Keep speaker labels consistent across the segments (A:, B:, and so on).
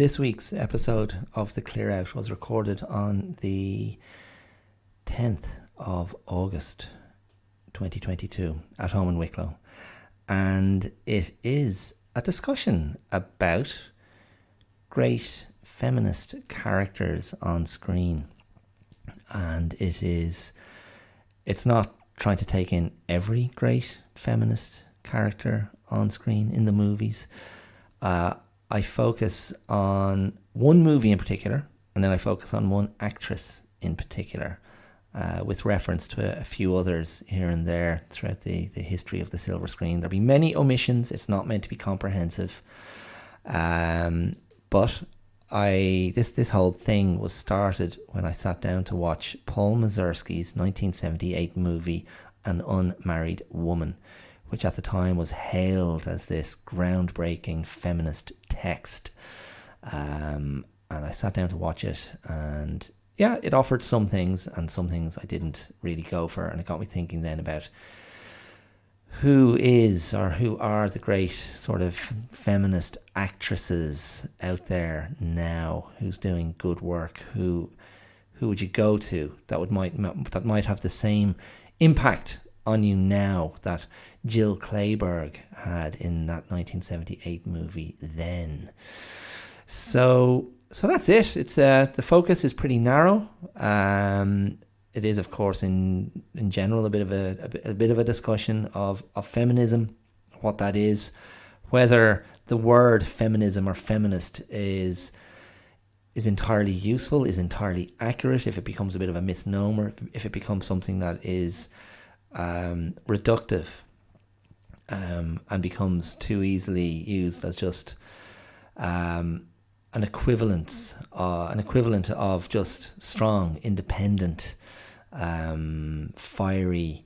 A: This week's episode of The Clear Out was recorded on the 10th of August 2022 at home in Wicklow, and it is a discussion about great feminist characters on screen. And it's not trying to take in every great feminist character on screen in the movies. I focus on one movie in particular, and then I focus on one actress in particular, with reference to a few others here and there throughout the history of the silver screen. There'll be many omissions. It's not meant to be comprehensive. But this whole thing was started when I sat down to watch Paul Mazursky's 1978 movie, An Unmarried Woman, which at the time was hailed as this groundbreaking feminist text. And I sat down to watch it, and yeah, it offered some things, and some things I didn't really go for. And it got me thinking then about who are the great sort of feminist actresses out there now, who's doing good work, who would you go to that might have the same impact on you now that Jill Clayburgh had in that 1978 movie then. So that's it. It's the focus is pretty narrow. It is, of course, in general a bit of a discussion of feminism, what that is, whether the word feminism or feminist is entirely useful, is entirely accurate, if it becomes a bit of a misnomer, if it becomes something that is reductive and becomes too easily used as just an equivalent of just strong, independent, fiery.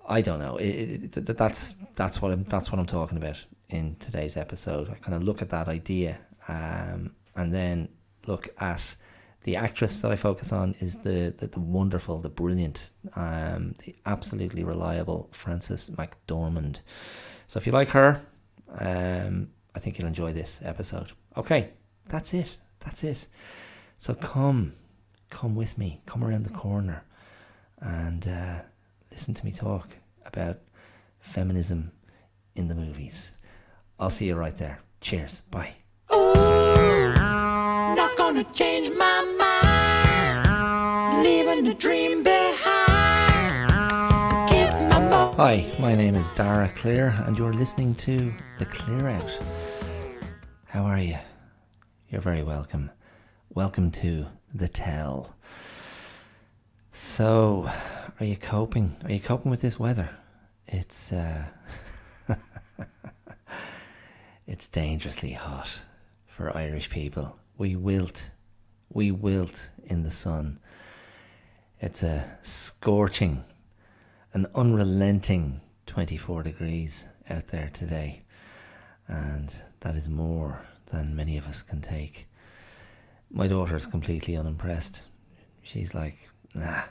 A: I don't know. That's what I'm talking about in today's episode. I kind of look at that idea, and then look at the actress that I focus on is the wonderful, the brilliant, the absolutely reliable Frances McDormand. So if you like her, I think you'll enjoy this episode. Okay, that's it. So come with me, come around the corner and listen to me talk about feminism in the movies. I'll see you right there. Cheers. Bye.
B: Not gonna change my mind, leaving the dream behind.
A: Hi, my name is Dara Clear, and you're listening to The Clear Out. How are you? You're very welcome. Welcome to The Tell. So, are you coping? Are you coping with this weather? It's it's dangerously hot for Irish people. We wilt in the sun. It's a scorching, an unrelenting 24 degrees out there today, and that is more than many of us can take. My daughter's completely unimpressed. She's like, nah,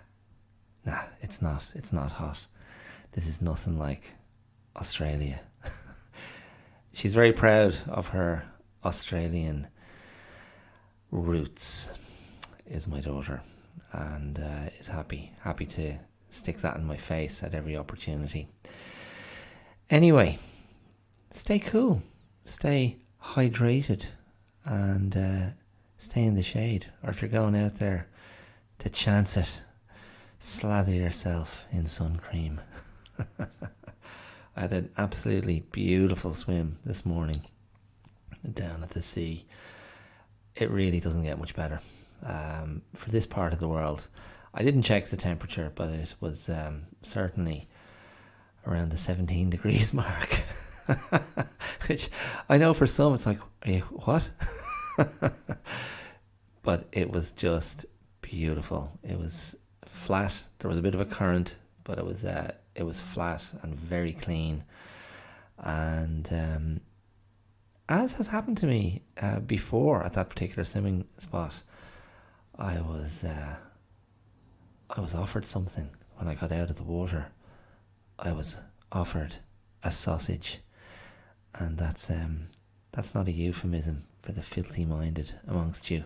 A: it's not hot. This is nothing like Australia. She's very proud of her Australian roots, is my daughter, and is happy to stick that in my face at every opportunity. Anyway, stay cool, stay hydrated, and stay in the shade. Or if you're going out there to chance it, slather yourself in sun cream. I had an absolutely beautiful swim this morning down at the sea. It really doesn't get much better for this part of the world. I didn't check the temperature, but it was certainly around the 17 degrees mark. Which I know for some it's like, are you, what? But it was just beautiful. It was flat. There was a bit of a current, but it was flat and very clean. And as has happened to me before at that particular swimming spot, I was offered something when I got out of the water. I was offered a sausage, and that's That's not a euphemism for the filthy minded amongst you.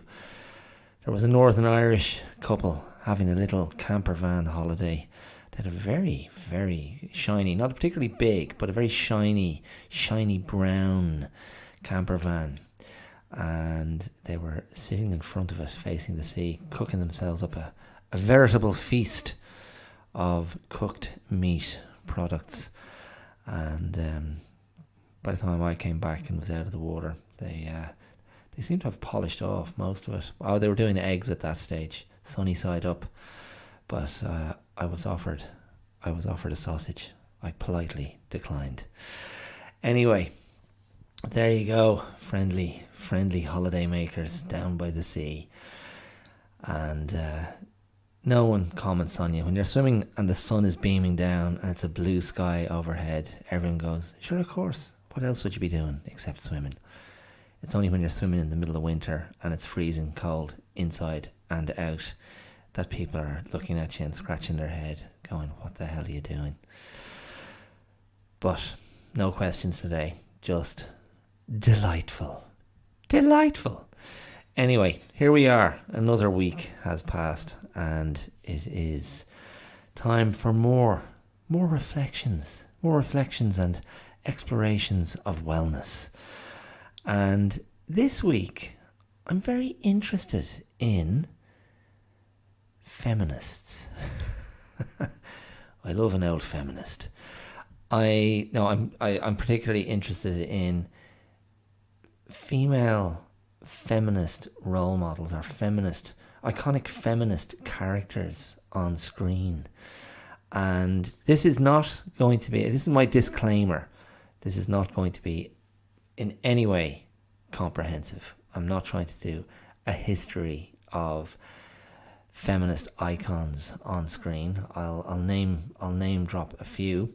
A: There was a Northern Irish couple having a little camper van holiday. They had a very, very shiny, not particularly big, but a very shiny brown camper van. And they were sitting in front of it, facing the sea, cooking themselves up a veritable feast of cooked meat products. And by the time I came back and was out of the water, they seemed to have polished off most of it. Oh, they were doing eggs at that stage, sunny side up. But I was offered a sausage. I politely declined. Anyway, there you go, friendly holiday makers down by the sea. And no one comments on you when you're swimming and the sun is beaming down and it's a blue sky overhead. Everyone goes, sure, of course. What else would you be doing except swimming? It's only when you're swimming in the middle of winter and it's freezing cold inside and out that people are looking at you and scratching their head, going, what the hell are you doing? But no questions today, just delightful. Anyway, here we are. Another week has passed and it is time for more reflections and explorations of wellness. And this week I'm very interested in feminists. I love an old feminist. I'm particularly interested in female feminist role models, or iconic feminist characters on screen. And this is my disclaimer. This is not going to be in any way comprehensive. I'm not trying to do a history of feminist icons on screen. I'll name drop a few.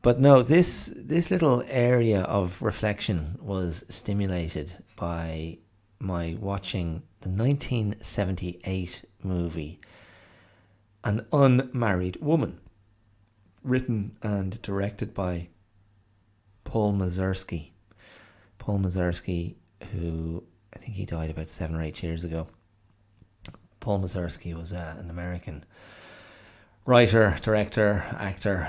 A: But no, this little area of reflection was stimulated by my watching the 1978 movie An Unmarried Woman, written and directed by Paul Mazursky. Paul Mazursky, who I think he died about 7 or 8 years ago. Paul Mazursky was an American writer, director, actor.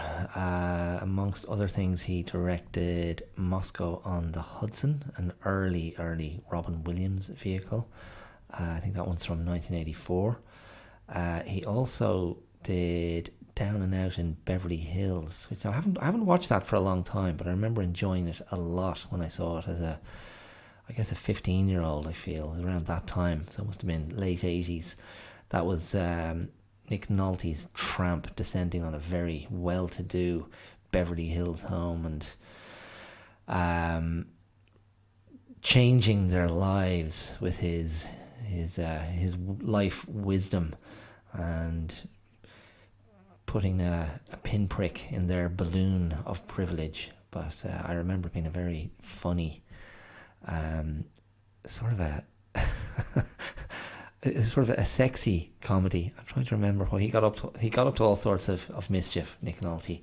A: Amongst other things, he directed Moscow on the Hudson, an early Robin Williams vehicle. I think that one's from 1984. He also did Down and Out in Beverly Hills, which I haven't watched that for a long time, but I remember enjoying it a lot when I saw it as a 15-year-old, I feel. It was around that time, so it must have been late 80s. That was Nick Nolte's tramp descending on a very well-to-do Beverly Hills home and changing their lives with his life wisdom and putting a pinprick in their balloon of privilege. But I remember it being a very funny sort of a sexy comedy. I'm trying to remember what he got up to. He got up to all sorts of mischief, Nick Nolte.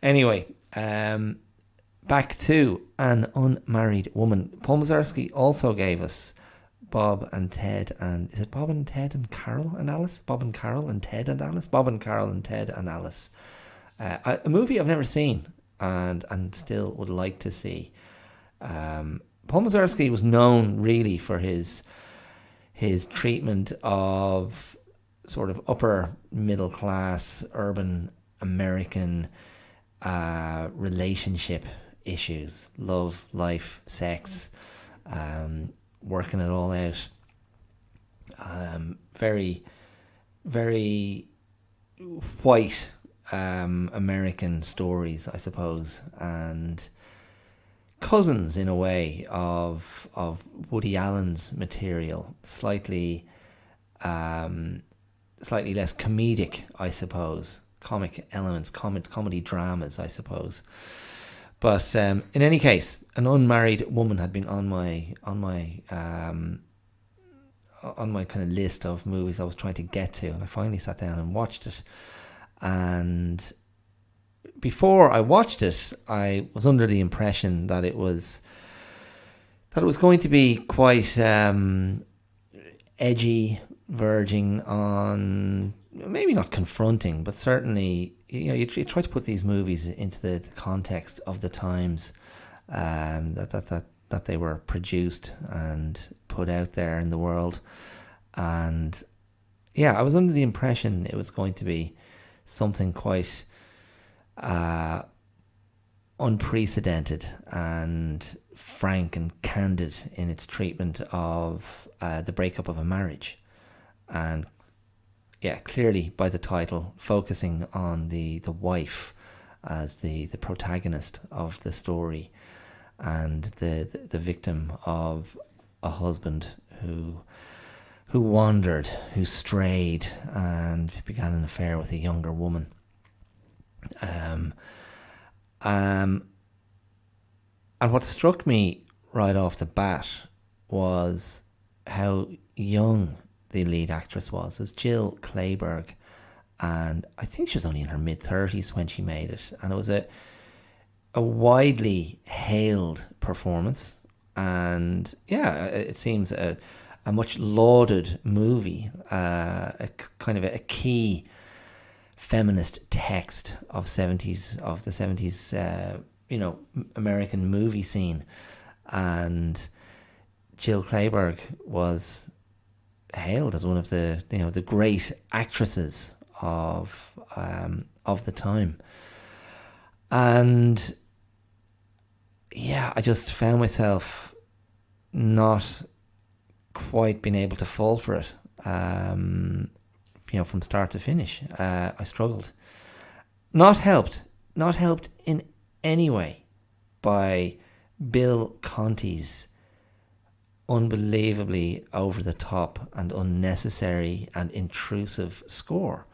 A: Anyway, back to An Unmarried Woman. Paul Mazursky also gave us Bob and Ted and... Is it Bob and Ted and Carol and Alice? Bob and Carol and Ted and Alice? Bob and Carol and Ted and Alice. A movie I've never seen and still would like to see. Paul Mazursky was known really for his treatment of sort of upper middle class urban American relationship issues, love, life, sex, working it all out. Very, very white American stories, I suppose, and cousins in a way of Woody Allen's material, slightly less comedic, I suppose, comic elements, comedy dramas, I suppose. But in any case, An Unmarried Woman had been on my kind of list of movies I was trying to get to, and I finally sat down and watched it, and before I watched it, I was under the impression that it was going to be quite edgy, verging on maybe not confronting, but certainly you try to put these movies into the context of the times that they were produced and put out there in the world. And I was under the impression it was going to be something quite unprecedented and frank and candid in its treatment of the breakup of a marriage. And clearly by the title, focusing on the wife as the protagonist of the story and the victim of a husband who wandered, who strayed, and began an affair with a younger woman. And what struck me right off the bat was how young the lead actress was. It was Jill Clayburgh, and I think she was only in her mid-30s when she made it. And it was a widely hailed performance, and it seems a much lauded movie, a kind of a key feminist text of the 70s American movie scene. And Jill Clayburgh was hailed as one of the the great actresses of the time. And I just found myself not quite being able to fall for it, from start to finish. I struggled. Not helped in any way by Bill Conti's unbelievably over the top and unnecessary and intrusive score.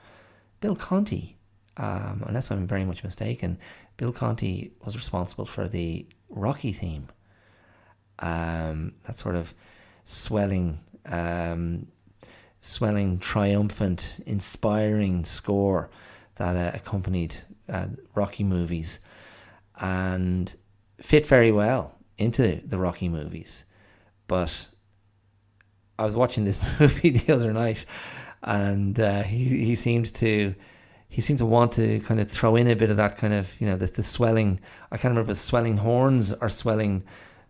A: Bill Conti, unless I'm very much mistaken, Bill Conti was responsible for the Rocky theme. That sort of swelling, triumphant, inspiring score that accompanied Rocky movies and fit very well into the Rocky movies. But I was watching this movie the other night, and he seemed to want to kind of throw in a bit of that kind of the swelling. I can't remember if it's swelling horns or swelling,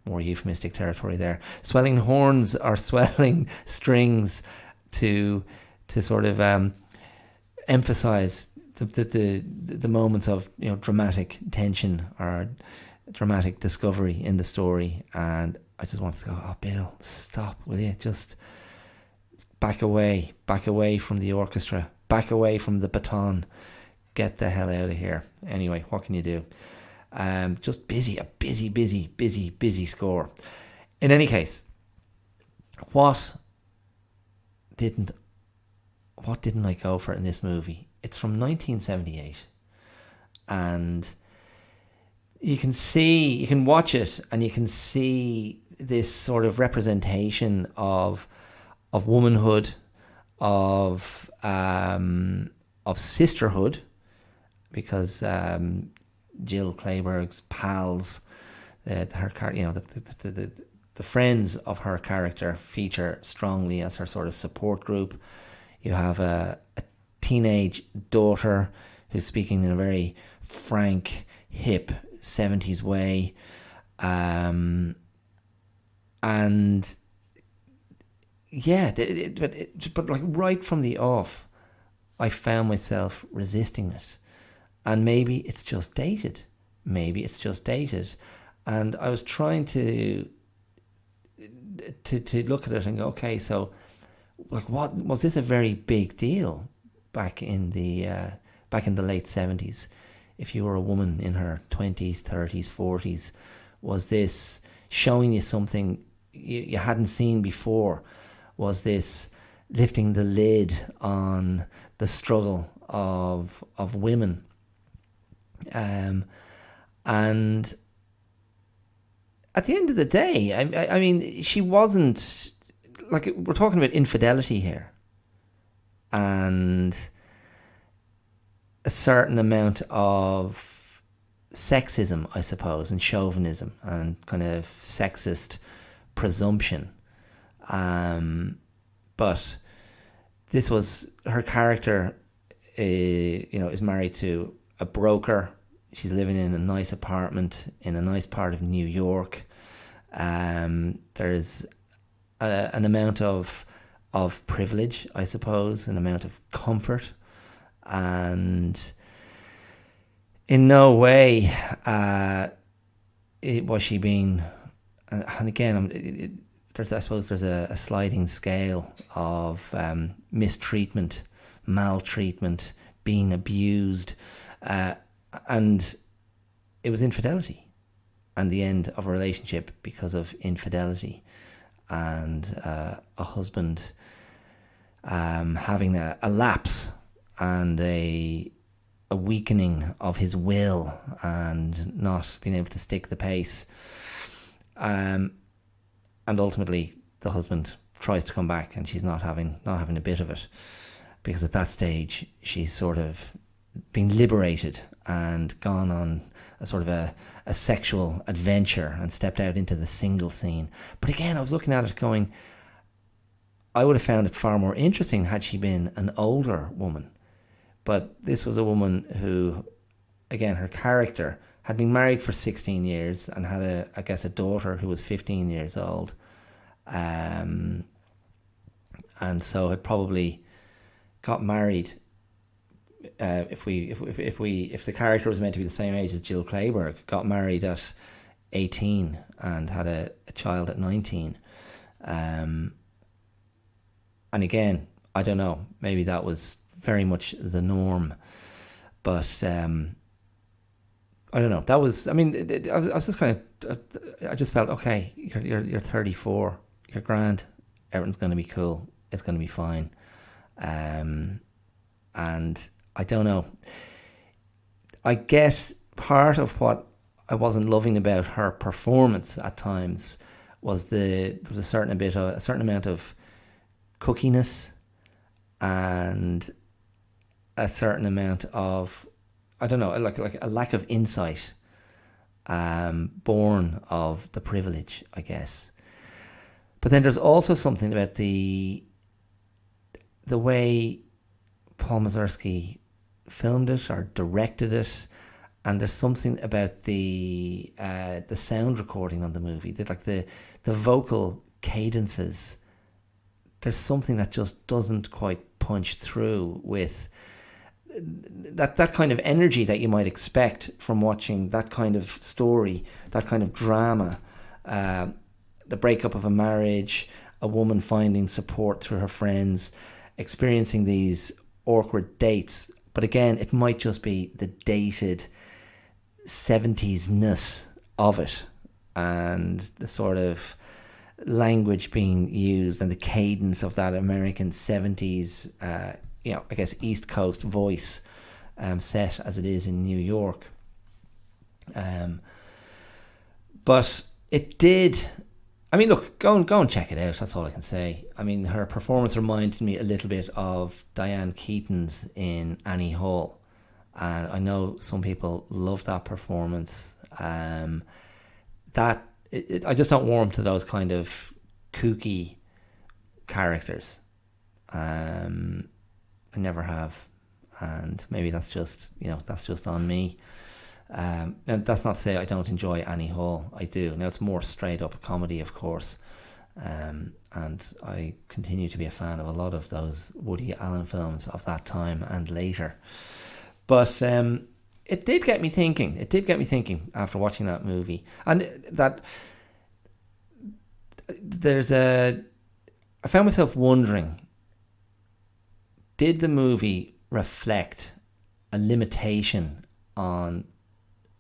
A: more euphemistic territory there. Swelling horns or swelling strings to sort of emphasize the moments of dramatic tension or dramatic discovery in the story. And I just wanted to go, oh Bill, stop, will you? Just back away from the orchestra, back away from the baton, get the hell out of here. Anyway, what can you do? Just a busy score. In any case, what didn't I go for in this movie? It's from 1978, and you can watch it and you can see this sort of representation of womanhood, of sisterhood, because Jill Clayburgh's pals, the friends of her character feature strongly as her sort of support group. You have a teenage daughter who's speaking in a very frank, hip 70s way, but like right from the off, I found myself resisting it. And maybe it's just dated. And I was trying to look at it and go, okay, so like, what was this a very big deal back in the late 70s? If you were a woman in her 20s, 30s, 40s, was this showing you something you hadn't seen before? Was this lifting the lid on the struggle of women? And at the end of the day, I mean, she wasn't, like, we're talking about infidelity here. And a certain amount of sexism, I suppose, and chauvinism and kind of sexist presumption. But this was her character. Is married to a broker. She's living in a nice apartment in a nice part of New York. There's an amount of privilege, I suppose, an amount of comfort, and in no way was she being. And again, I suppose there's a sliding scale of mistreatment, maltreatment, being abused, and it was infidelity, and the end of a relationship because of infidelity, and a husband having a lapse and a weakening of his will and not being able to stick the pace, and ultimately the husband tries to come back and she's not having a bit of it, because at that stage she's sort of been liberated and gone on a sort of a sexual adventure and stepped out into the single scene. But again, I was looking at it going, I would have found it far more interesting had she been an older woman. But this was a woman who, again, her character had been married for 16 years and had a daughter who was 15 years old. And so had probably got married. If the character was meant to be the same age as Jill Clayburgh, got married at 18 and had a child at 19. And again, I don't know, maybe that was very much the norm, but I don't know. That was, I mean, I was just kind of, I just felt, okay, you're 34, you're grand, everything's going to be cool, it's going to be fine. And I don't know. I guess part of what I wasn't loving about her performance at times was there was a certain amount of cookiness and a certain amount of, I don't know, like a lack of insight, born of the privilege, I guess. But then there's also something about the way Paul Mazursky filmed it or directed it, and there's something about the sound recording on the movie, the vocal cadences. There's something that just doesn't quite punch through with that kind of energy that you might expect from watching that kind of story, that kind of drama, the breakup of a marriage, a woman finding support through her friends, experiencing these awkward dates. But again, it might just be the dated 70s-ness of it, and the sort of language being used and the cadence of that American 70s, I guess East Coast voice, set as it is in New York. But it did. I mean, look, go and check it out. That's all I can say. I mean, her performance reminded me a little bit of Diane Keaton's in Annie Hall, and I know some people love that performance. I just don't warm to those kind of kooky characters. I never have, and maybe that's just on me. And that's not to say I don't enjoy Annie Hall. I do. Now, it's more straight up comedy, of course, and I continue to be a fan of a lot of those Woody Allen films of that time and later. But it did get me thinking. It did get me thinking after watching that movie, and that I found myself wondering, did the movie reflect a limitation on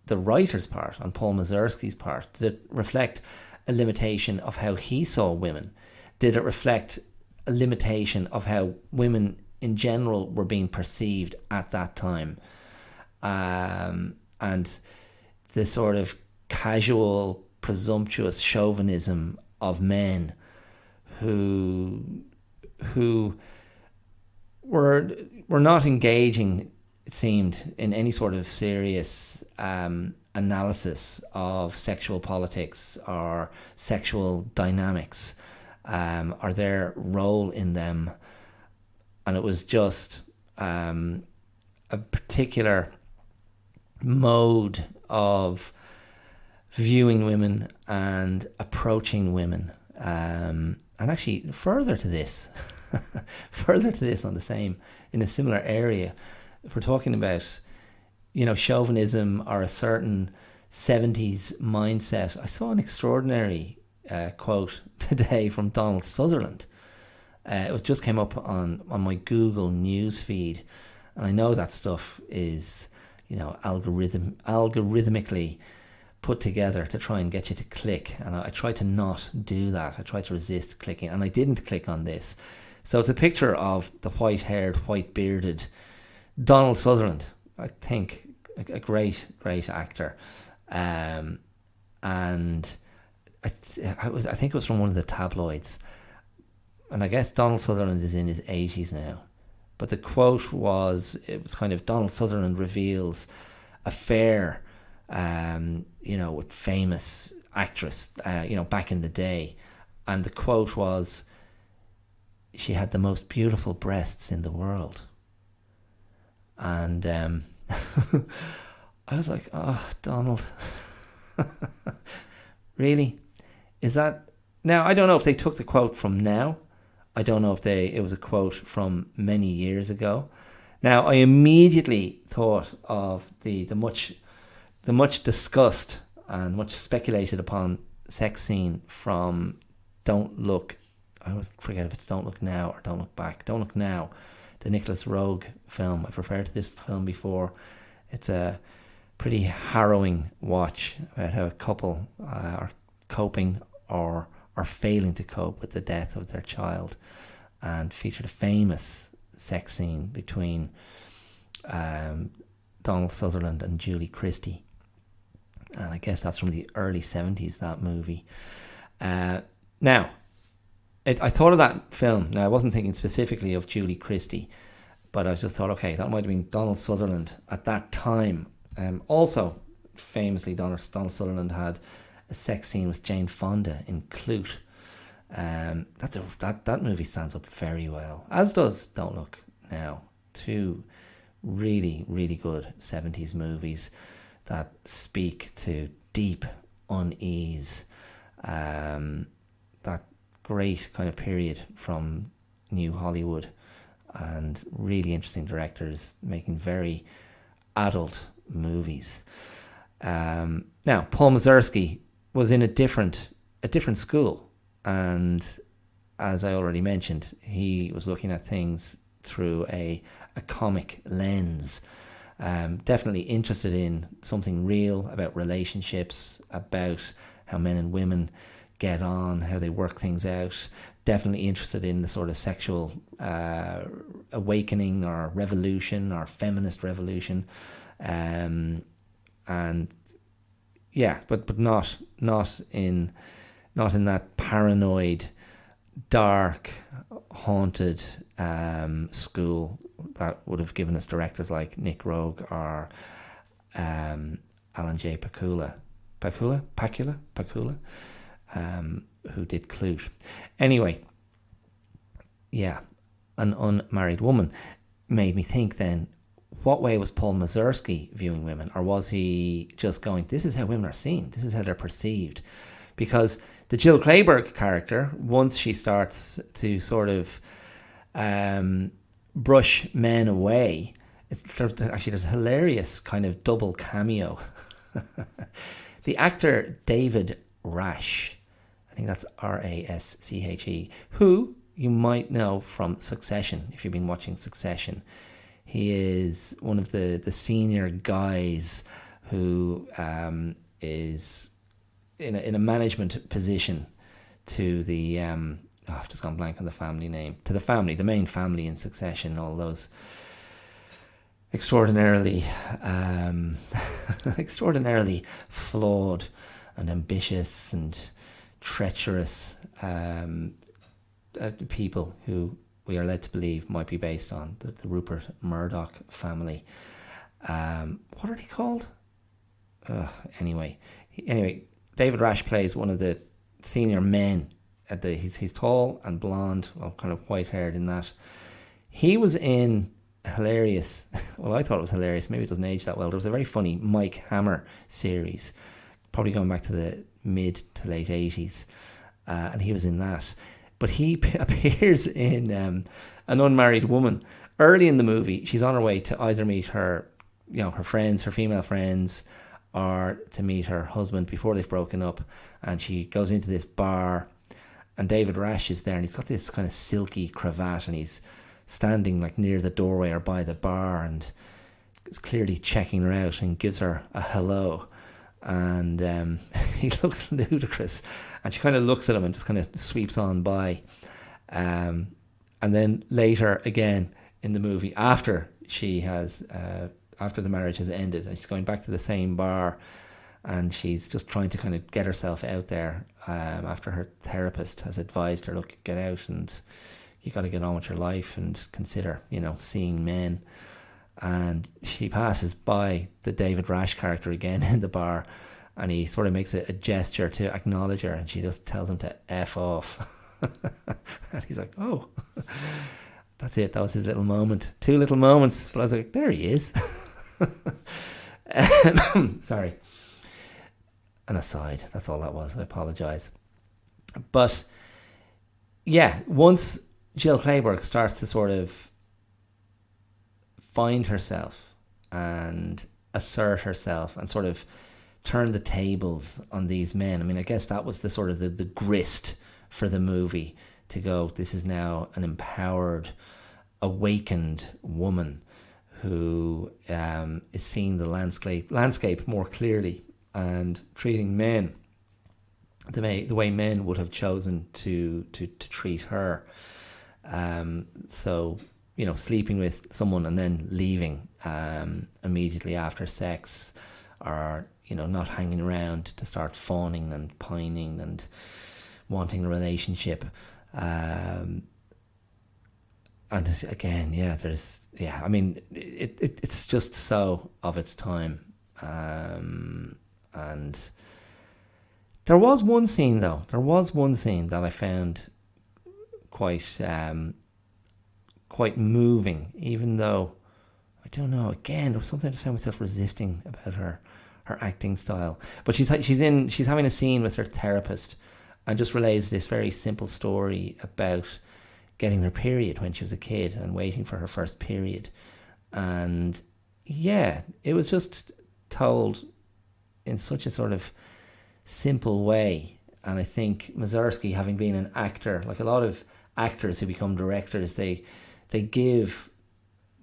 A: the writer's part, on Paul Mazursky's part? Did it reflect a limitation of how he saw women? Did it reflect a limitation of how women in general were being perceived at that time? And the sort of casual, presumptuous chauvinism of men who were not engaging it seemed, in any sort of serious analysis of sexual politics or sexual dynamics, or their role in them. And it was just a particular mode of viewing women and approaching women. And actually further to this in a similar area, if we're talking about, chauvinism or a certain 70s mindset, I saw an extraordinary quote today from Donald Sutherland. It just came up on my Google news feed, and I know that stuff is, algorithmically put together to try and get you to click, and I try to not do that. I try to resist clicking, and I didn't click on this. So it's a picture of the white-haired, white-bearded Donald Sutherland. I think a great actor, and I think it was from one of the tabloids. And I guess Donald Sutherland is in his 80s now. But the quote was kind of, Donald Sutherland reveals affair, with famous actress, back in the day. And the quote was, she had the most beautiful breasts in the world. And I was like, oh, Donald. Really? Is that... Now, I don't know if they took the quote from now. I don't know if it was a quote from many years ago. Now, I immediately thought of the much discussed and much speculated upon sex scene from Don't Look. I always forget if it's Don't Look Now or Don't Look Back. Don't Look Now, the Nicholas Roeg film. I've referred to this film before. It's a pretty harrowing watch about how a couple are coping or are failing to cope with the death of their child, and featured a famous sex scene between Donald Sutherland and Julie Christie. And I guess that's from the early 70s, that movie. Now, I thought of that film. Now, I wasn't thinking specifically of Julie Christie, but I just thought, okay, that might have been Donald Sutherland at that time. Also, famously, Donald Sutherland had a sex scene with Jane Fonda in Clute. That movie stands up very well, as does Don't Look Now. Two really, really good 70s movies that speak to deep unease, that great kind of period from New Hollywood, and really interesting directors making very adult movies. Now, Paul Mazursky was in a different school, and as I already mentioned, he was looking at things through a comic lens. Definitely interested in something real about relationships, about how men and women get on, how they work things out. Definitely interested in the sort of sexual awakening or revolution or feminist revolution, and yeah, but not in that paranoid, dark, haunted school that would have given us directors like Nick Roeg or Alan J. Pakula, who did Clute. Anyway, yeah, An Unmarried Woman made me think then, what way was Paul Mazursky viewing women? Or was he just going, this is how women are seen, this is how they're perceived? Because the Jill Clayburgh character, once she starts to sort of brush men there's a hilarious kind of double cameo. The actor David Rash, I think that's Rasche, who you might know from Succession, if you've been watching Succession. He is one of the senior guys who is in a management position to the I've just gone blank on the family name, to the main family in Succession, all those extraordinarily flawed and ambitious and treacherous people who we are led to believe might be based on the Rupert Murdoch family. What are they called? Anyway, David Rash plays one of the senior men. He's tall and blonde, well, kind of white haired in that. He was in hilarious. Well, I thought it was hilarious. Maybe it doesn't age that well. There was a very funny Mike Hammer series, probably going back to the mid to late 80s, and he was in that. But he appears in An Unmarried Woman. Early in the movie, she's on her way to either meet her, her friends, her female friends, or to meet her husband before they've broken up. And she goes into this bar, and David Rash is there, and he's got this kind of silky cravat, and he's standing like near the doorway or by the bar, and is clearly checking her out and gives her a hello. And he looks ludicrous, and she kind of looks at him and just kind of sweeps on by. And then later again in the movie, after the marriage has ended, and she's going back to the same bar, and she's just trying to kind of get herself out there after her therapist has advised her, look, get out and you got to get on with your life and consider, seeing men. And she passes by the David Rash character again in the bar, and he sort of makes a gesture to acknowledge her, and she just tells him to F off. And he's like, oh, that's it. That was his little moment. 2 little moments. But I was like, there he is. Sorry. An aside. That's all that was. I apologise. But yeah, once Jill Clayburgh starts to sort of find herself and assert herself and sort of turn the tables on these men. I mean, I guess that was the sort of the grist for the movie, to go, this is now an empowered, awakened woman who is seeing the landscape more clearly and treating men the way men would have chosen to treat her. So, sleeping with someone and then leaving immediately after sex, or, not hanging around to start fawning and pining and wanting a relationship. And again, I mean, it's just so of its time. And there was one scene that I found quite moving, even though, I don't know, again, there was something I just found myself resisting about her acting style. But she's having a scene with her therapist and just relays this very simple story about getting her period when she was a kid and waiting for her first period. And yeah, it was just told in such a sort of simple way. And I think Mazursky, having been an actor, like a lot of actors who become directors, they give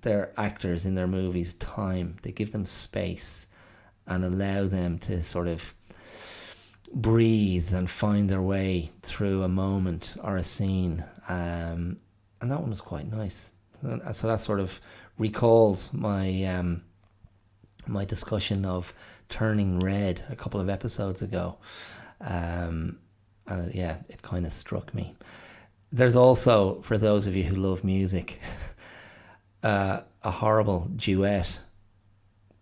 A: their actors in their movies time. They give them space and allow them to sort of breathe and find their way through a moment or a scene. And that one was quite nice. And so that sort of recalls my my discussion of Turning Red a couple of episodes ago. And it kind of struck me. There's also, for those of you who love music, a horrible duet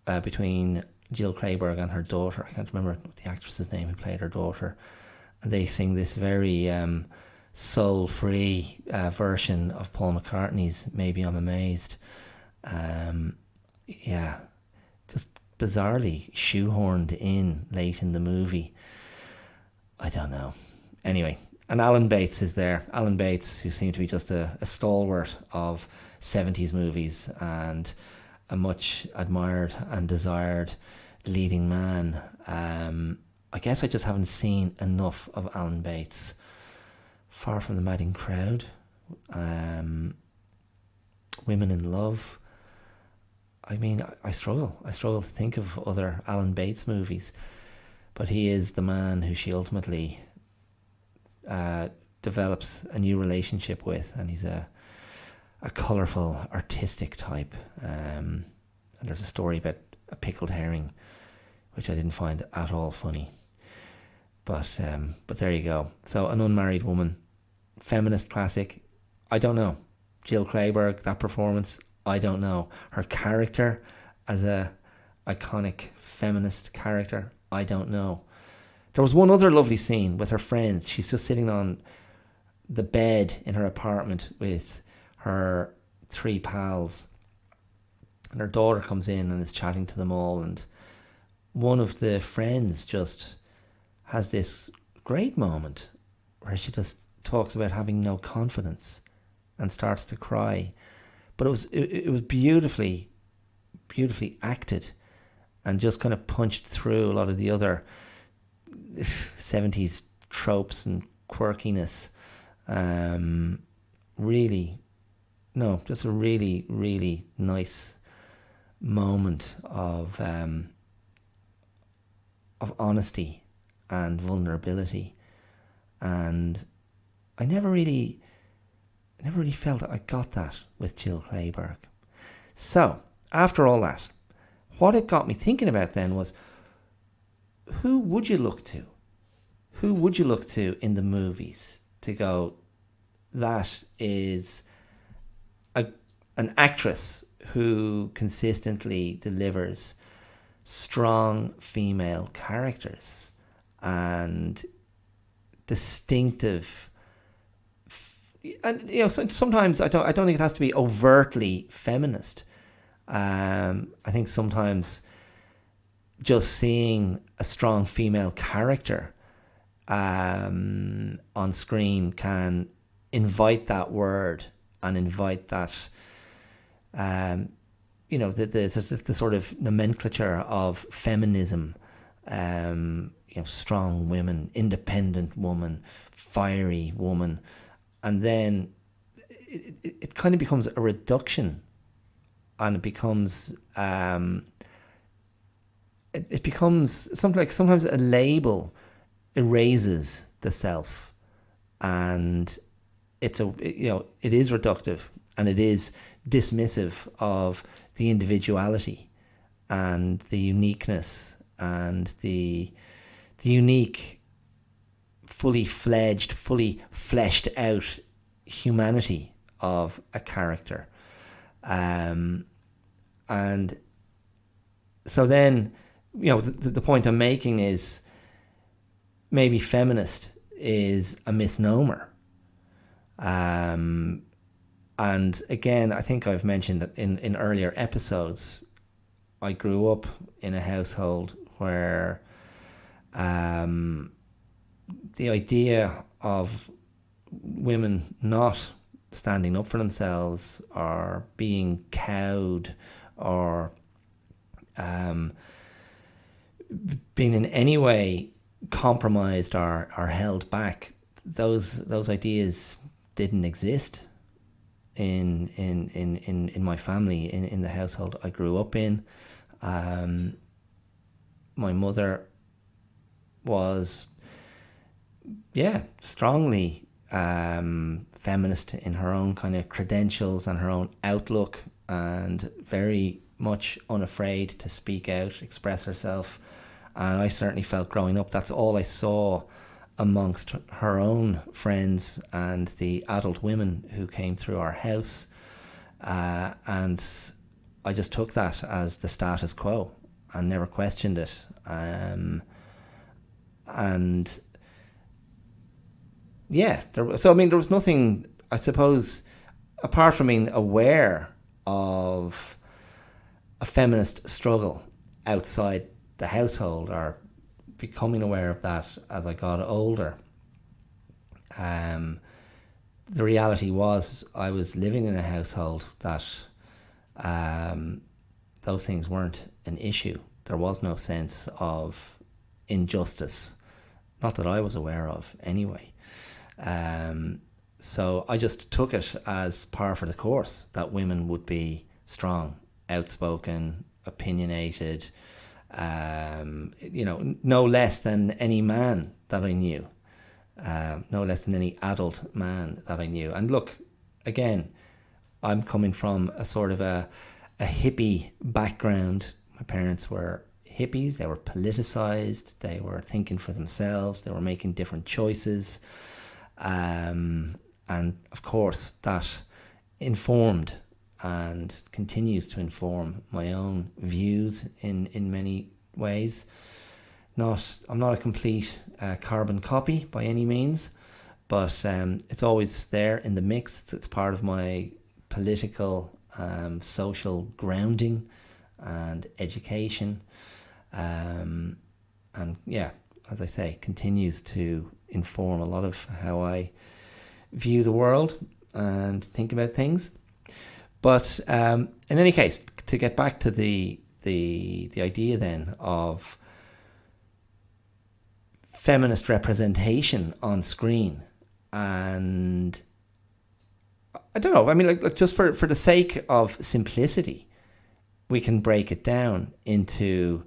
A: between Jill Clayburgh and her daughter. I can't remember the actress's name who played her daughter. And they sing this very soul-free version of Paul McCartney's Maybe I'm Amazed. Just bizarrely shoehorned in late in the movie. I don't know. Anyway, and Alan Bates is there. Alan Bates, who seemed to be just a stalwart of 70s movies and a much admired and desired leading man. I guess I just haven't seen enough of Alan Bates. Far from the Madding Crowd, Women in Love. I mean, I struggle to think of other Alan Bates movies, but he is the man who she ultimately develops a new relationship with, and he's a colourful, artistic type. And there's a story about a pickled herring, which I didn't find at all funny. But there you go. So, An Unmarried Woman, feminist classic. I don't know. Jill Clayburgh, that performance, I don't know. Her character as a iconic feminist character, I don't know. There was one other lovely scene with her friends. She's just sitting on the bed in her apartment with her 3 pals, and her daughter comes in and is chatting to them all, and one of the friends just has this great moment where she just talks about having no confidence and starts to cry. But it was beautifully acted, and just kind of punched through a lot of the other 70s tropes and quirkiness. Just a really, really nice moment of honesty and vulnerability. And I never really felt that I got that with Jill Clayburgh. So, after all that, what it got me thinking about then was, who would you look to? Who would you look to in the movies to go, that is an actress who consistently delivers strong female characters and distinctive, and sometimes I don't think it has to be overtly feminist. I think sometimes just seeing a strong female character on screen can invite that word and invite that the sort of nomenclature of feminism, strong women, independent woman, fiery woman, and then it kind of becomes a reduction, and it becomes something like, sometimes a label erases the self, and it is reductive, and it is dismissive of the individuality and the uniqueness and the unique, fully fledged, fully fleshed out humanity of a character. And so then, the point I'm making is, maybe feminist is a misnomer. And again, I think I've mentioned that in earlier episodes, I grew up in a household where the idea of women not standing up for themselves, or being cowed, or being in any way compromised or held back, those ideas didn't exist in my family, in the household I grew up in. My mother was strongly feminist in her own kind of credentials and her own outlook, and very much unafraid to speak out, express herself. And I certainly felt growing up that's all I saw amongst her own friends and the adult women who came through our house, and I just took that as the status quo and never questioned it. There was nothing, I suppose, apart from being aware of a feminist struggle outside the household, or becoming aware of that as I got older. The reality was, I was living in a household that those things weren't an issue. There was no sense of injustice, not that I was aware of anyway. So I just took it as par for the course that women would be strong, outspoken, opinionated, no less than any man that I knew, no less than any adult man that I knew. And look, again, I'm coming from a sort of a hippie background. My parents were hippies. They were politicized. They were thinking for themselves. They were making different choices. And of course, that informed and continues to inform my own views in many ways. I'm not a complete carbon copy by any means, but it's always there in the mix. It's part of my political, social grounding and education, and yeah, as I say, continues to inform a lot of how I view the world and think about things. But in any case, to get back to the idea then of feminist representation on screen, and I don't know, I mean, like just for the sake of simplicity, we can break it down into,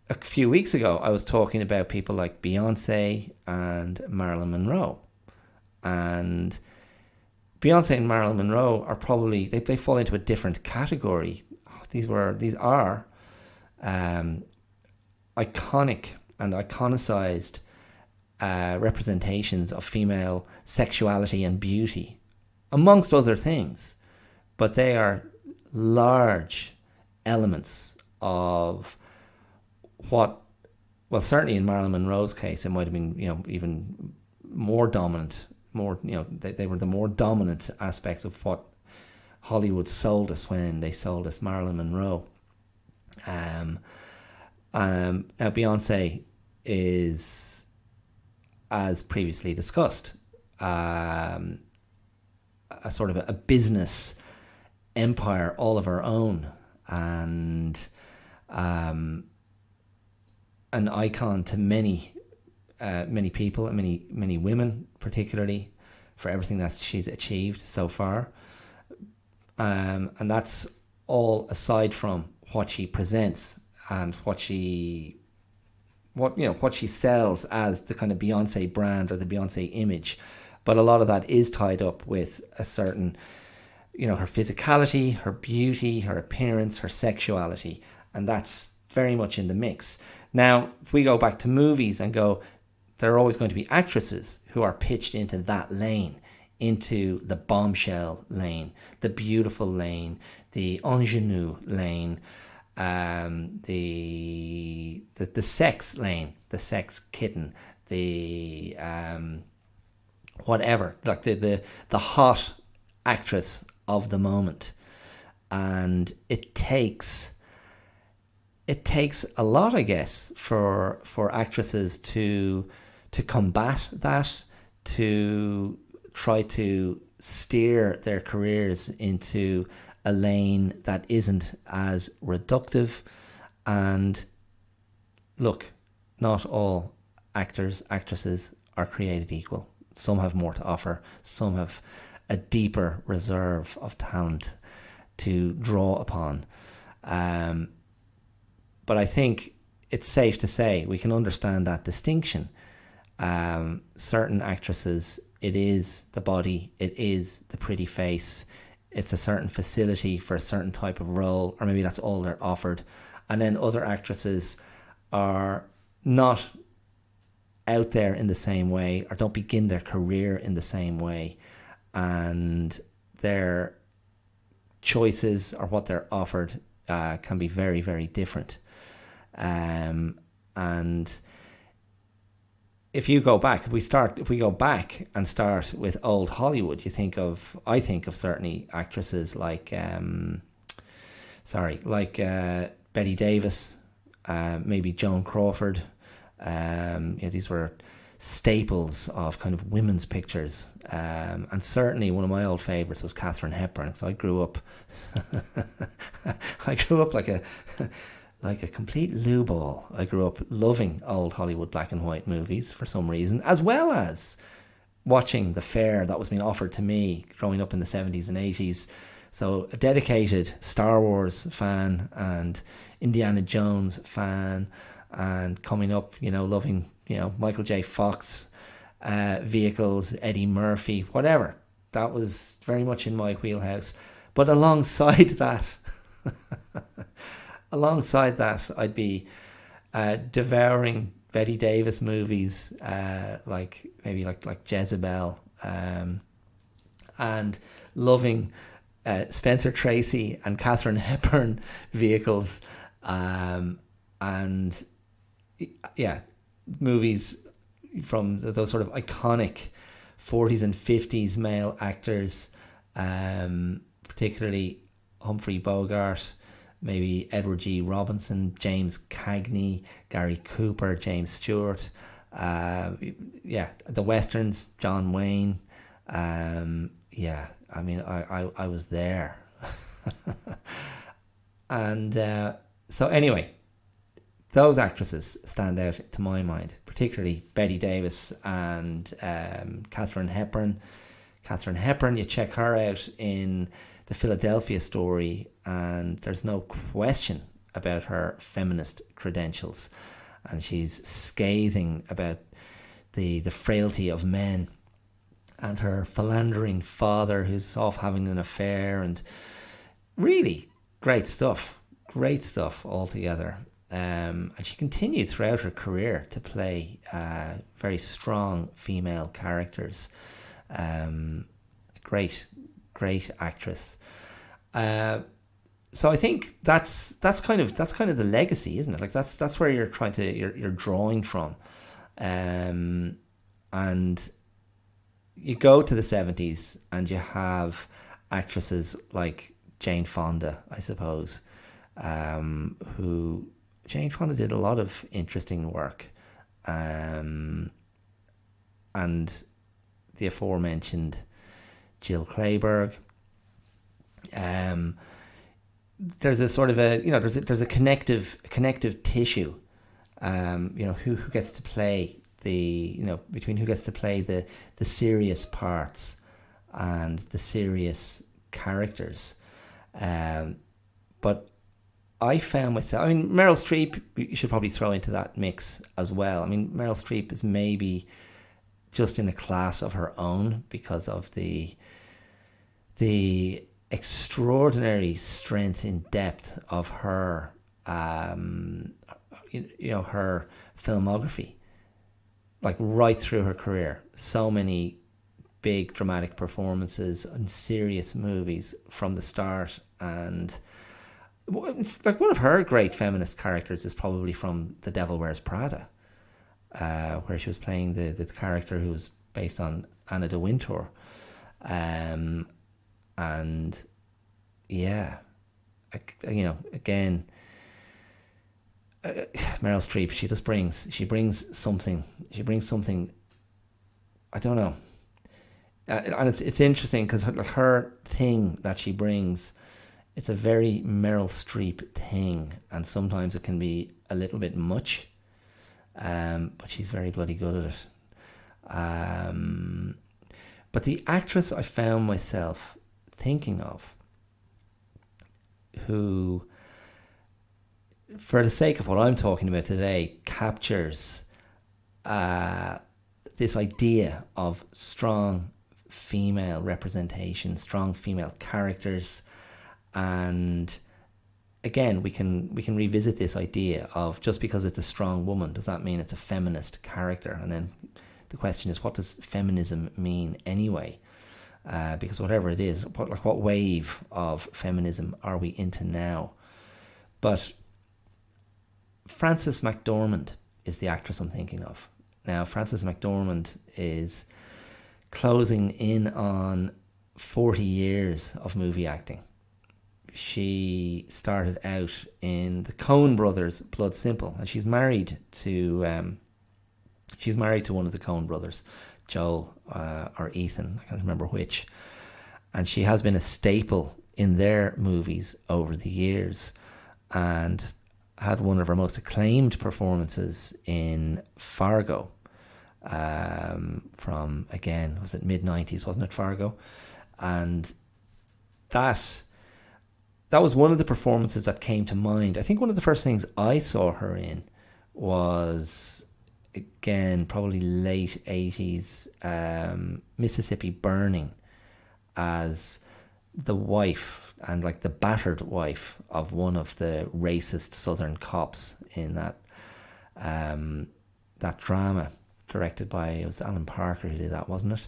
A: a few weeks ago I was talking about people like Beyonce and Marilyn Monroe, and Beyonce and Marilyn Monroe are probably, they fall into a different category. These are iconic and iconicized representations of female sexuality and beauty, amongst other things. But they are large elements of what, well, certainly in Marilyn Monroe's case, it might have been, even more dominant. They were the more dominant aspects of what Hollywood sold us when they sold us Marilyn Monroe. Now Beyonce is, as previously discussed, a sort of a business empire all of her own, and an icon to many people, and many women, particularly for everything that she's achieved so far. And that's all aside from what she presents and what she sells as the kind of Beyonce brand or the Beyonce image. But a lot of that is tied up with a certain, her physicality, her beauty, her appearance, her sexuality, and that's very much in the mix. Now, if we go back to movies and go, there are always going to be actresses who are pitched into that lane, into the bombshell lane, the beautiful lane, the ingenue lane, the sex lane, the sex kitten, the whatever, like the hot actress of the moment. And it takes a lot, I guess, for actresses to combat that, to try to steer their careers into a lane that isn't as reductive. And look, not all actresses are created equal. Some have more to offer. Some have a deeper reserve of talent to draw upon. But I think it's safe to say we can understand that distinction. Certain actresses, it is the body, it is the pretty face, it's a certain facility for a certain type of role, or maybe that's all they're offered. And then other actresses are not out there in the same way, or don't begin their career in the same way, and their choices or what they're offered can be very, very different. And if we go back and start with old Hollywood, I think of certainly actresses like Betty Davis, maybe Joan Crawford. These were staples of kind of women's pictures, and certainly one of my old favourites was Katharine Hepburn. So I grew up like a complete loo ball. I grew up loving old Hollywood black and white movies for some reason, as well as watching the fare that was being offered to me growing up in the 70s and 80s. So a dedicated Star Wars fan and Indiana Jones fan, and coming up, loving, Michael J. Fox vehicles, Eddie Murphy, whatever. That was very much in my wheelhouse. But alongside that, I'd be devouring Betty Davis movies, like Jezebel, and loving Spencer Tracy and Katharine Hepburn vehicles, and yeah, movies from those sort of iconic 40s and 50s male actors, particularly Humphrey Bogart, maybe Edward G. Robinson, James Cagney, Gary Cooper, James Stewart. The Westerns, John Wayne. I mean, I was there. And so anyway, those actresses stand out to my mind, particularly Bette Davis and Katharine Hepburn. Katharine Hepburn, you check her out in The Philadelphia Story, and there's no question about her feminist credentials. And she's scathing about the frailty of men and her philandering father who's off having an affair, and really great stuff altogether. And she continued throughout her career to play very strong female characters. Great actress. So I think that's kind of the legacy, isn't it? Like that's where you're drawing from, and you go to the 70s and you have actresses like Jane Fonda, I suppose, who Jane Fonda did a lot of interesting work, and the aforementioned Jill Clayburgh. There's a sort of there's a connective tissue, who gets to play between who gets to play the serious parts and the serious characters. But I found myself, I mean, Meryl Streep, you should probably throw into that mix as well. I mean, Meryl Streep is maybe just in a class of her own because of the extraordinary strength and depth of her, her filmography, like right through her career. So many big dramatic performances and serious movies from the start. And like one of her great feminist characters is probably from The Devil Wears Prada, where she was playing the character who was based on Anna de Wintour. And yeah, again, Meryl Streep, she brings something. I don't know, and it's interesting because her thing that she brings, it's a very Meryl Streep thing, and sometimes it can be a little bit much, but she's very bloody good at it. But the actress I found myself thinking of, who, for the sake of what I'm talking about today, captures this idea of strong female representation, strong female characters, and again, we can revisit this idea of just because it's a strong woman, does that mean it's a feminist character? And then the question is, what does feminism mean anyway? Because whatever it is, what wave of feminism are we into now? But Frances McDormand is the actress I'm thinking of. Now, Frances McDormand is closing in on 40 years of movie acting. She started out in the Coen brothers' Blood Simple, and she's married to one of the Coen brothers, Joel or Ethan, I can't remember which. And she has been a staple in their movies over the years, and had one of her most acclaimed performances in Fargo, from, again, was it mid-90s, wasn't it, Fargo? And that was one of the performances that came to mind. I think one of the first things I saw her in was, again, probably late 80s, Mississippi Burning, as the wife, and like the battered wife of one of the racist Southern cops in that drama directed by, it was Alan Parker who did that, wasn't it?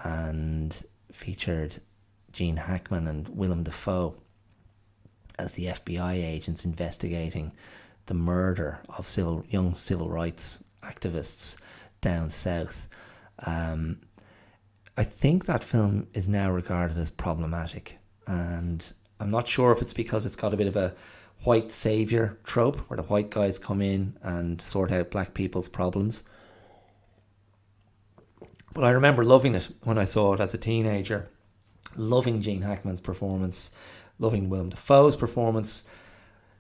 A: And featured Gene Hackman and Willem Dafoe as the FBI agents investigating the murder of young civil rights activists down south. I think that film is now regarded as problematic, and I'm not sure if it's because it's got a bit of a white saviour trope where the white guys come in and sort out black people's problems. But I remember loving it when I saw it as a teenager, loving Gene Hackman's performance, loving Willem Dafoe's performance,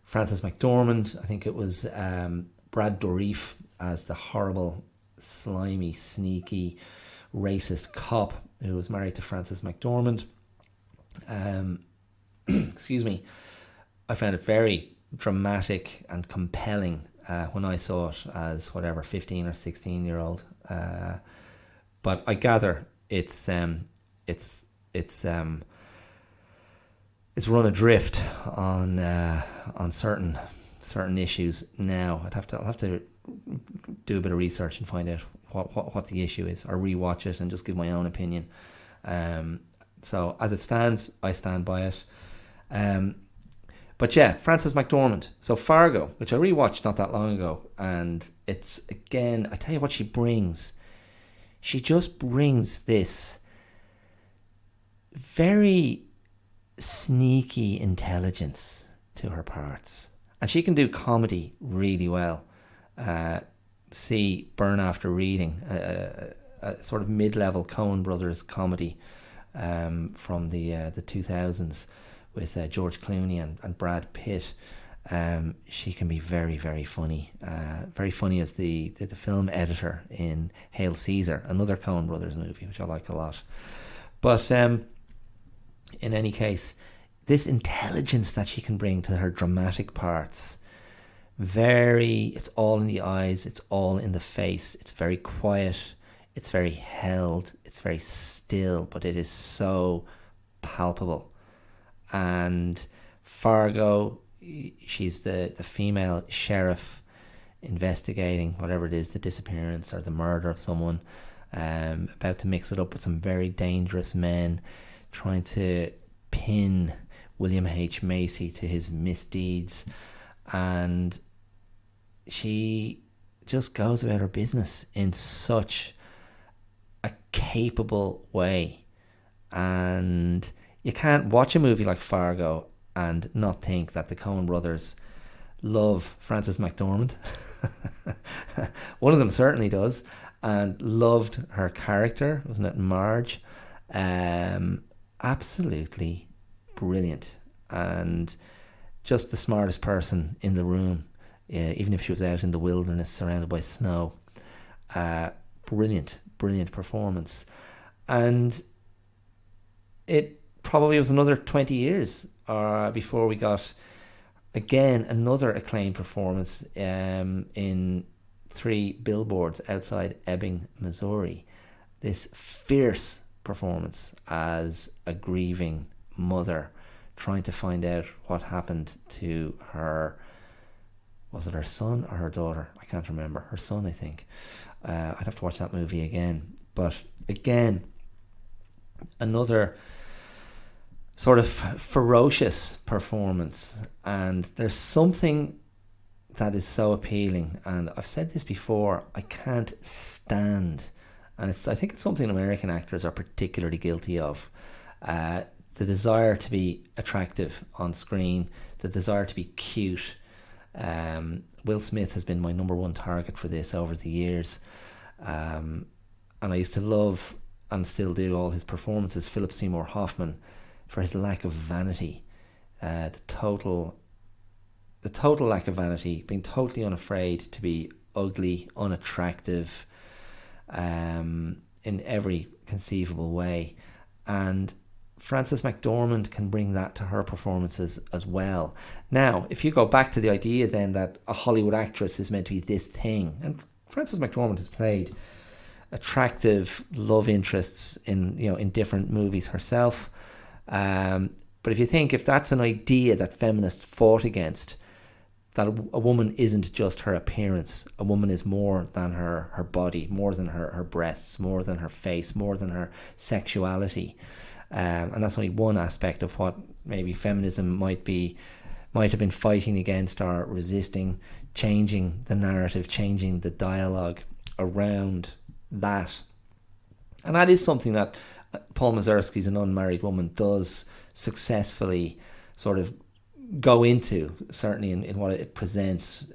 A: Frances McDormand. I think it was Brad Dourif as the horrible, slimy, sneaky, racist cop who was married to Frances McDormand. Excuse me. I found it very dramatic and compelling when I saw it as 15 or 16-year-old. But I gather it's run adrift on certain issues now. I'll have to do a bit of research and find out what the issue is, or rewatch it and just give my own opinion. So as it stands, I stand by it. But yeah, Frances McDormand. So Fargo, which I rewatched not that long ago, and it's, again, I tell you what she brings. She just brings this very sneaky intelligence to her parts, and she can do comedy really well. See Burn After Reading, a sort of mid-level Coen Brothers comedy from the 2000s with George Clooney and Brad Pitt. She can be very, very funny. Very funny as the film editor in Hail Caesar, another Coen Brothers movie, which I like a lot. But in any case, this intelligence that she can bring to her dramatic parts, it's all in the eyes, it's all in the face, it's very quiet, it's very held, it's very still, but it is so palpable. And Fargo, she's the female sheriff investigating whatever it is, the disappearance or the murder of someone, about to mix it up with some very dangerous men, trying to pin William H. Macy to his misdeeds. And she just goes about her business in such a capable way. And you can't watch a movie like Fargo and not think that the Coen brothers love Frances McDormand. One of them certainly does, and loved her character, wasn't it, Marge? Absolutely brilliant, and just the smartest person in the room, even if she was out in the wilderness surrounded by snow. Brilliant performance. And it probably was another 20 years before we got, again, another acclaimed performance in Three Billboards Outside Ebbing, Missouri. This fierce performance as a grieving mother trying to find out what happened to her. Was it her son or her daughter? I can't remember. Her son, I think. I'd have to watch that movie again. But again, another sort of ferocious performance. And there's something that is so appealing. And I've said this before, I can't stand, and I think it's something American actors are particularly guilty of. The desire to be attractive on screen, the desire to be cute. Will Smith has been my number one target for this over the years. And I used to love, and still do, all his performances. Philip Seymour Hoffman, for his lack of vanity, the total lack of vanity, being totally unafraid to be ugly, unattractive, in every conceivable way. And Frances McDormand can bring that to her performances as well. Now, if you go back to the idea then that a Hollywood actress is meant to be this thing, and Frances McDormand has played attractive love interests in different movies herself. But if you think, if that's an idea that feminists fought against, that a woman isn't just her appearance. A woman is more than her body, more than her breasts, more than her face, more than her sexuality. And that's only one aspect of what maybe feminism might have been fighting against or resisting, changing the narrative, changing the dialogue around that. And that is something that Paul Mazursky's An Unmarried Woman does successfully sort of go into, certainly in what it presents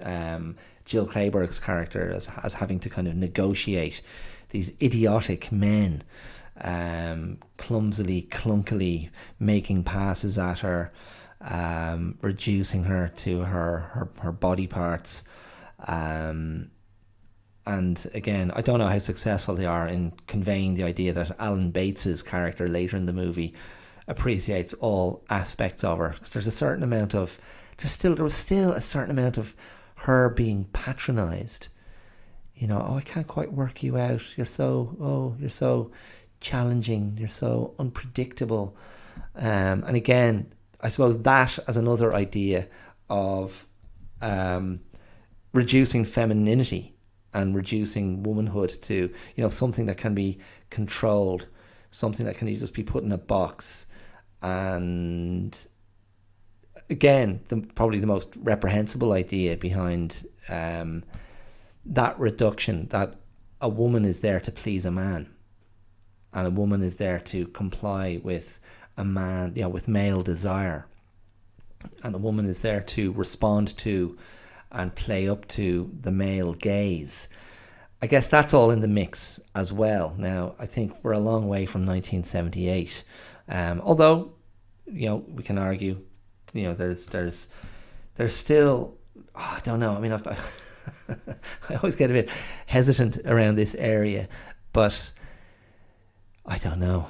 A: Jill Clayburgh's character as having to kind of negotiate these idiotic men, clumsily, clunkily making passes at her, reducing her to her body parts. And again, I don't know how successful they are in conveying the idea that Alan Bates's character later in the movie appreciates all aspects of her. Because there was still a certain amount of her being patronised. You know, I can't quite work you out. You're so challenging. You're so unpredictable. And again, I suppose that as another idea of reducing femininity and reducing womanhood to, something that can be controlled, something that can just be put in a box. And again, probably the most reprehensible idea behind that reduction, that a woman is there to please a man, and a woman is there to comply with a man, with male desire, and a woman is there to respond to and play up to the male gaze. I guess that's all in the mix as well. Now, I think we're a long way from 1978. Although, we can argue, there's still, I don't know. I mean, I always get a bit hesitant around this area, but I don't know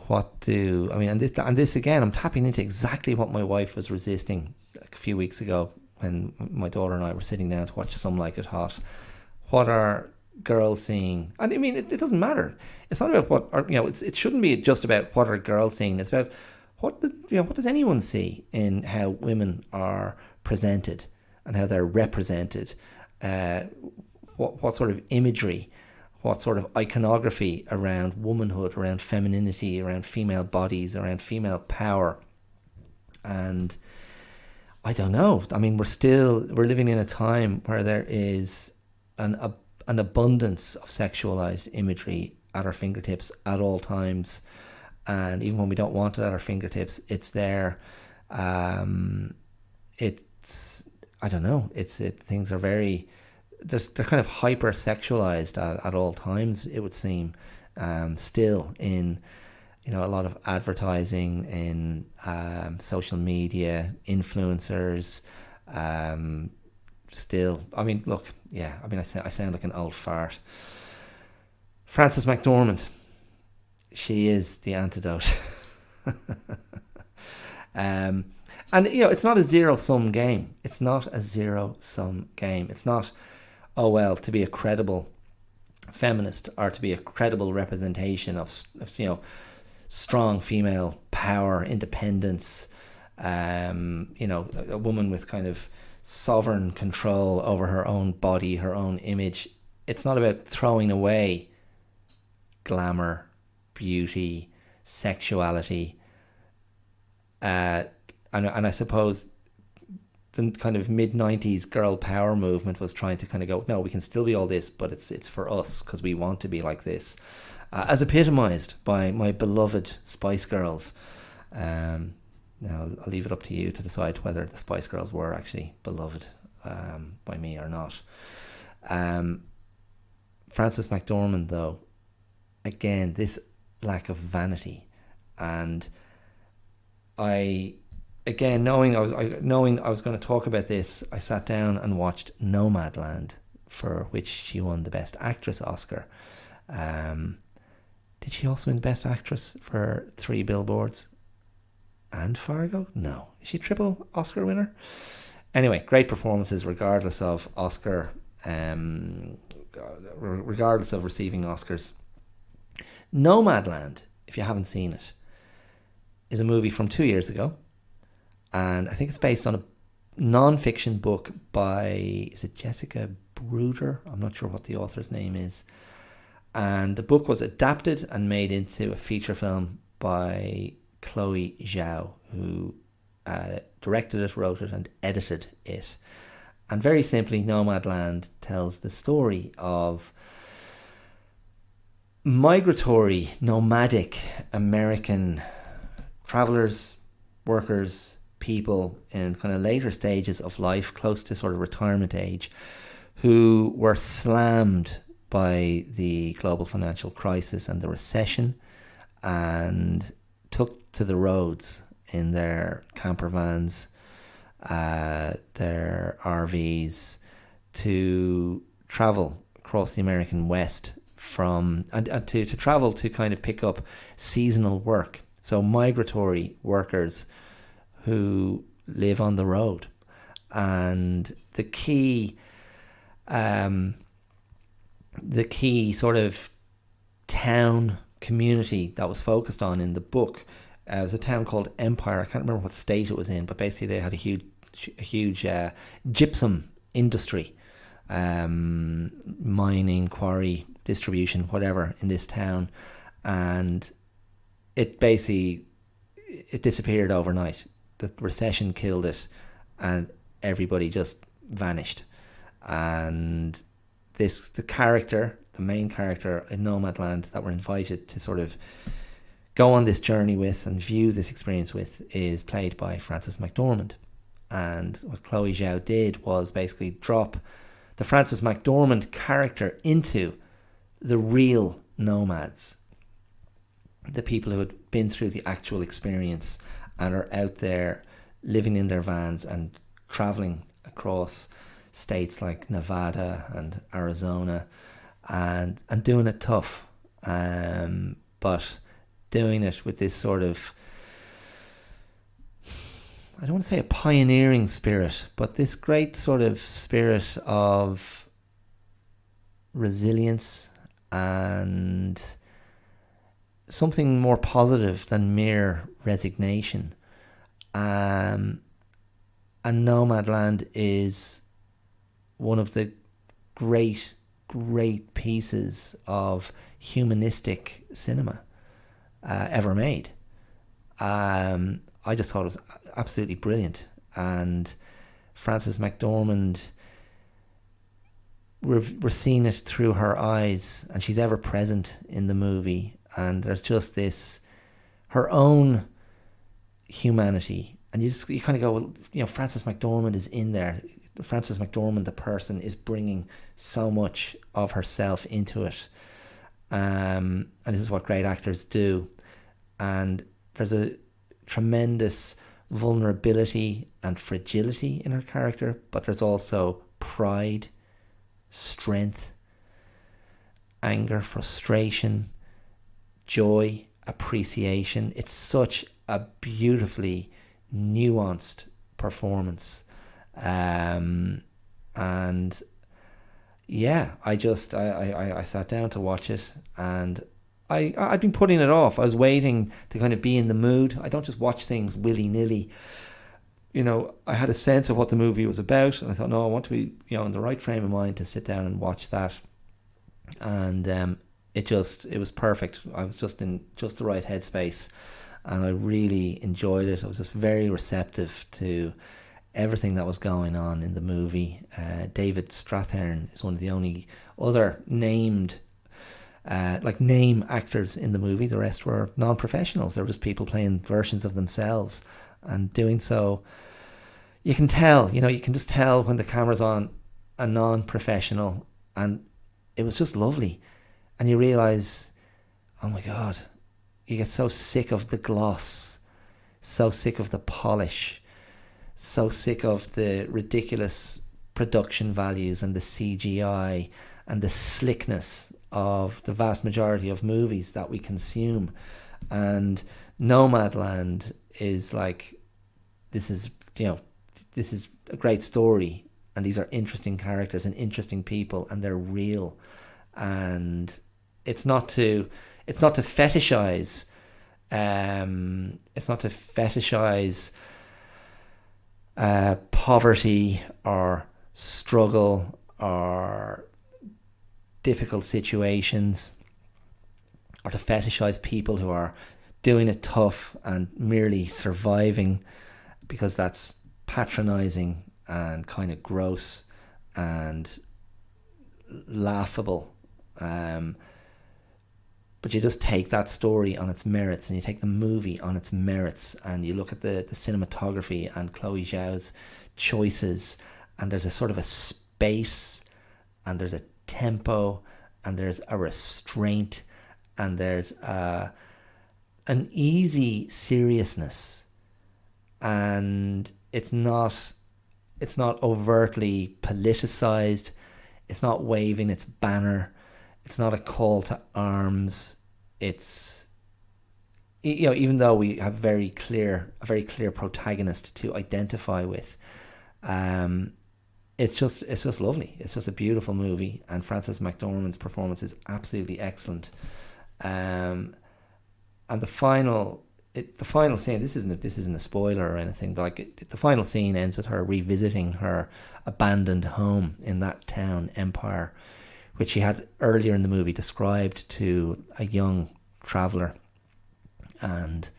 A: what to. I mean, and this again, I'm tapping into exactly what my wife was resisting a few weeks ago when my daughter and I were sitting down to watch Some Like It Hot. What are girls seeing? And I mean, it doesn't matter. It's not about what it shouldn't be just about what are girls seeing. It's about what does anyone see in how women are presented and how they're represented. What sort of imagery, what sort of iconography around womanhood, around femininity, around female bodies, around female power. And I don't know. I mean, we're living in a time where there is an abundance of sexualized imagery at our fingertips at all times, and even when we don't want it at our fingertips, it's there. It's I don't know. Things are very they're kind of hyper sexualized at all times. It would seem still in a lot of advertising, in social media, influencers. Still, I mean, look, yeah, I mean, I sound like an old fart. Frances McDormand, she is the antidote. And it's not a zero-sum game. It's not a zero-sum game. It's not, oh well, to be a credible feminist or to be a credible representation of strong female power, independence, a woman with kind of sovereign control over her own body, her own image. It's not about throwing away glamour, beauty, sexuality. And I suppose the kind of mid-90s girl power movement was trying to kind of go, no, we can still be all this, but it's for us because we want to be like this. As epitomised by my beloved Spice Girls. Now, I'll leave it up to you to decide whether the Spice Girls were actually beloved by me or not. Frances McDormand, though, again, this lack of vanity, and knowing I was going to talk about this, I sat down and watched Nomadland, for which she won the Best Actress Oscar. Did she also win Best Actress for Three Billboards and Fargo? No. Is she a triple Oscar winner? Anyway, great performances regardless of Oscar, regardless of receiving Oscars. Nomadland, if you haven't seen it, is a movie from 2 years ago, and I think it's based on a non-fiction book by, is it Jessica Bruder? I'm not sure what the author's name is. And the book was adapted and made into a feature film by Chloe Zhao, who directed it, wrote it, and edited it. And very simply, Nomadland tells the story of migratory, nomadic American travelers, workers, people in kind of later stages of life, close to sort of retirement age, who were slammed by the global financial crisis and the recession and took to the roads in their camper vans, their RVs, to travel across the American West to travel to kind of pick up seasonal work. So migratory workers who live on the road. And the key sort of town community that was focused on in the book was a town called Empire. I can't remember what state it was in, but basically they had a huge gypsum industry, mining, quarry, distribution, whatever, in this town. And it disappeared overnight. The recession killed it and everybody just vanished. And the main character in Nomadland that we're invited to sort of go on this journey with and view this experience with is played by Frances McDormand. And what Chloe Zhao did was basically drop the Frances McDormand character into the real nomads, the people who had been through the actual experience and are out there living in their vans and traveling across states like Nevada and Arizona and doing it tough, but doing it with this sort of, I don't want to say a pioneering spirit, but this great sort of spirit of resilience and something more positive than mere resignation. And Nomadland is one of the great pieces of humanistic cinema ever made. I just thought it was absolutely brilliant. And Frances McDormand, we're seeing it through her eyes, and she's ever present in the movie. And there's just this, her own humanity. And you kind of go, well, Frances McDormand is in there. Frances McDormand, the person, is bringing so much of herself into it. And this is what great actors do. And there's a tremendous vulnerability and fragility in her character, but there's also pride, strength, anger, frustration, joy, appreciation. It's such a beautifully nuanced performance. And yeah, I sat down to watch it, and I'd been putting it off. I was waiting to kind of be in the mood. I don't just watch things willy-nilly. I had a sense of what the movie was about, and I thought, no, I want to be, in the right frame of mind to sit down and watch that. And it was perfect. I was just in just the right headspace, and I really enjoyed it. I was just very receptive to everything that was going on in the movie. David Strathairn is one of the only other named name actors in the movie. The rest were non-professionals. They were just people playing versions of themselves, and doing so, you can tell, you can just tell when the camera's on a non-professional, and it was just lovely. And you realise, oh my God, you get so sick of the gloss, so sick of the polish, so sick of the ridiculous production values and the CGI and the slickness of the vast majority of movies that we consume. And Nomadland is like, this is a great story, and these are interesting characters and interesting people, and they're real. And it's not to fetishize poverty or struggle or difficult situations, or to fetishize people who are doing it tough and merely surviving, because that's patronizing and kind of gross and laughable. But you just take that story on its merits, and you take the movie on its merits, and you look at the cinematography and Chloe Zhao's choices, and there's a sort of a space, and there's a tempo, and there's a restraint, and there's an easy seriousness, and it's not overtly politicized. It's not waving its banner. It's not a call to arms. It's, even though we have a very clear protagonist to identify with, it's just lovely. It's just a beautiful movie, and Frances McDormand's performance is absolutely excellent. And the final scene, this isn't a spoiler or anything, but the final scene ends with her revisiting her abandoned home in that town, Empire, which she had earlier in the movie described to a young traveller, and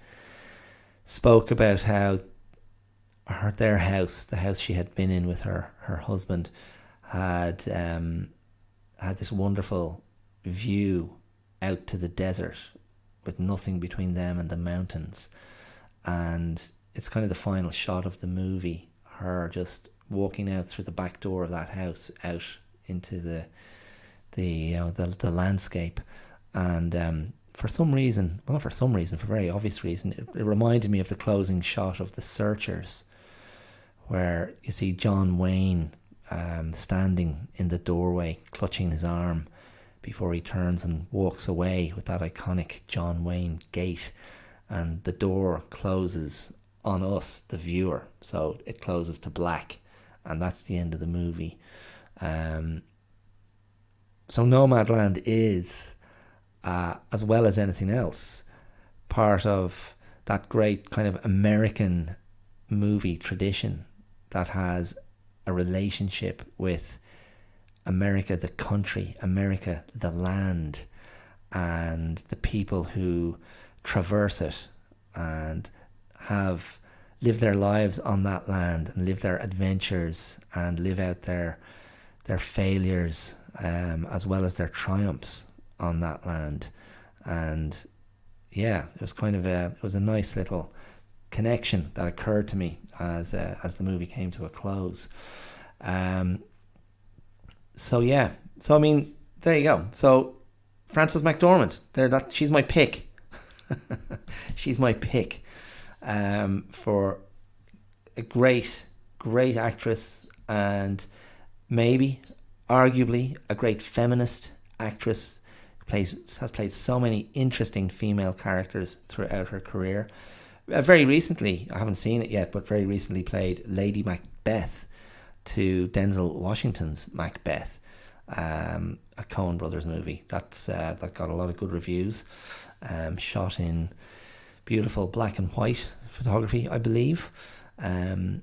A: spoke about how their house, the house she had been in with her husband, had this wonderful view out to the desert with nothing between them and the mountains. And it's kind of the final shot of the movie, her just walking out through the back door of that house out into the landscape. And for very obvious reason, it reminded me of the closing shot of The Searchers, where you see John Wayne standing in the doorway, clutching his arm, before he turns and walks away with that iconic John Wayne gait, and the door closes on us, the viewer, so it closes to black, and that's the end of the movie. So Nomadland is, as well as anything else, part of that great kind of American movie tradition that has a relationship with America, the country, America, the land, and the people who traverse it and have lived their lives on that land and live their adventures and live out their failures, as well as their triumphs on that land. And yeah, it was a nice little connection that occurred to me as the movie came to a close. So I mean, there you go. So Frances McDormand, she's my pick. She's my pick for a great actress, and maybe, arguably, a great feminist actress. Has played so many interesting female characters throughout her career. Very recently, I haven't seen it yet, but very recently played Lady Macbeth to Denzel Washington's Macbeth, a Coen Brothers movie. That got a lot of good reviews. Shot in beautiful black and white photography, I believe. Another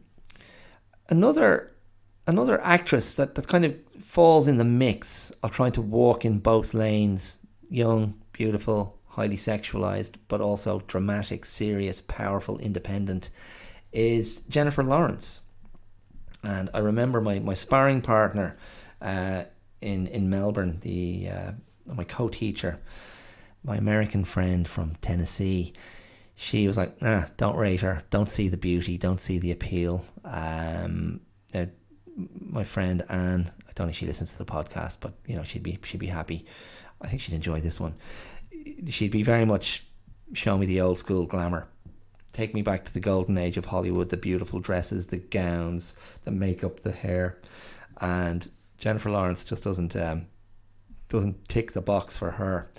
A: actress that kind of falls in the mix of trying to walk in both lanes, young, beautiful, highly sexualized, but also dramatic, serious, powerful, independent, is Jennifer Lawrence. And I remember my sparring partner in Melbourne, my co-teacher, my American friend from Tennessee, she was like, don't rate her, don't see the beauty, don't see the appeal. My friend Anne, I don't know if she listens to the podcast, but she'd be happy. I think she'd enjoy this one. She'd be very much show me the old school glamour. Take me back to the golden age of Hollywood, the beautiful dresses, the gowns, the makeup, the hair. And Jennifer Lawrence just doesn't tick the box for her.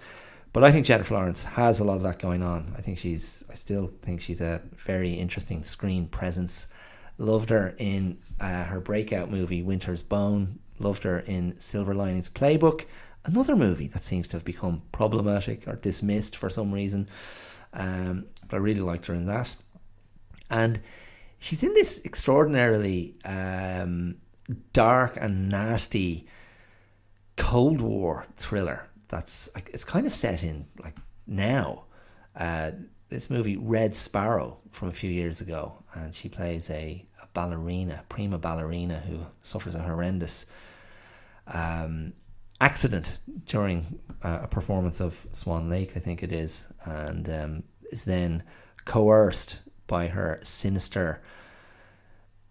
A: But I think Jennifer Lawrence has a lot of that going on. I still think she's a very interesting screen presence. Loved her in her breakout movie Winter's Bone. Loved her in Silver Linings Playbook, another movie that seems to have become problematic or dismissed for some reason. But I really liked her in that. And she's in this extraordinarily dark and nasty Cold War thriller. It's kind of set in like now. This movie Red Sparrow from a few years ago, and she plays a prima ballerina who suffers a horrendous accident during a performance of Swan Lake, I think it is, and is then coerced by her sinister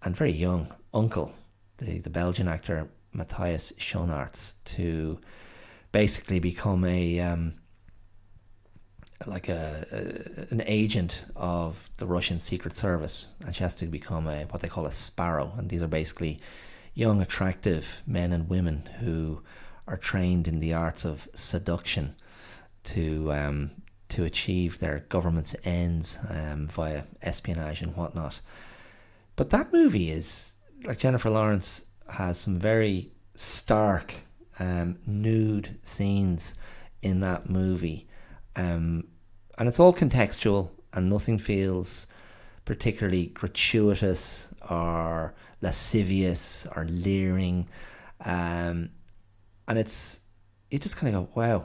A: and very young uncle, the Belgian actor Matthias Schoenaerts, to basically become an agent of the Russian Secret Service, and she has to become what they call a sparrow, and these are basically young, attractive men and women who are trained in the arts of seduction to achieve their government's ends via espionage and whatnot. But that movie is, like, Jennifer Lawrence has some very stark nude scenes in that movie, and it's all contextual, and nothing feels particularly gratuitous or lascivious or leering, and you just kind of go, wow.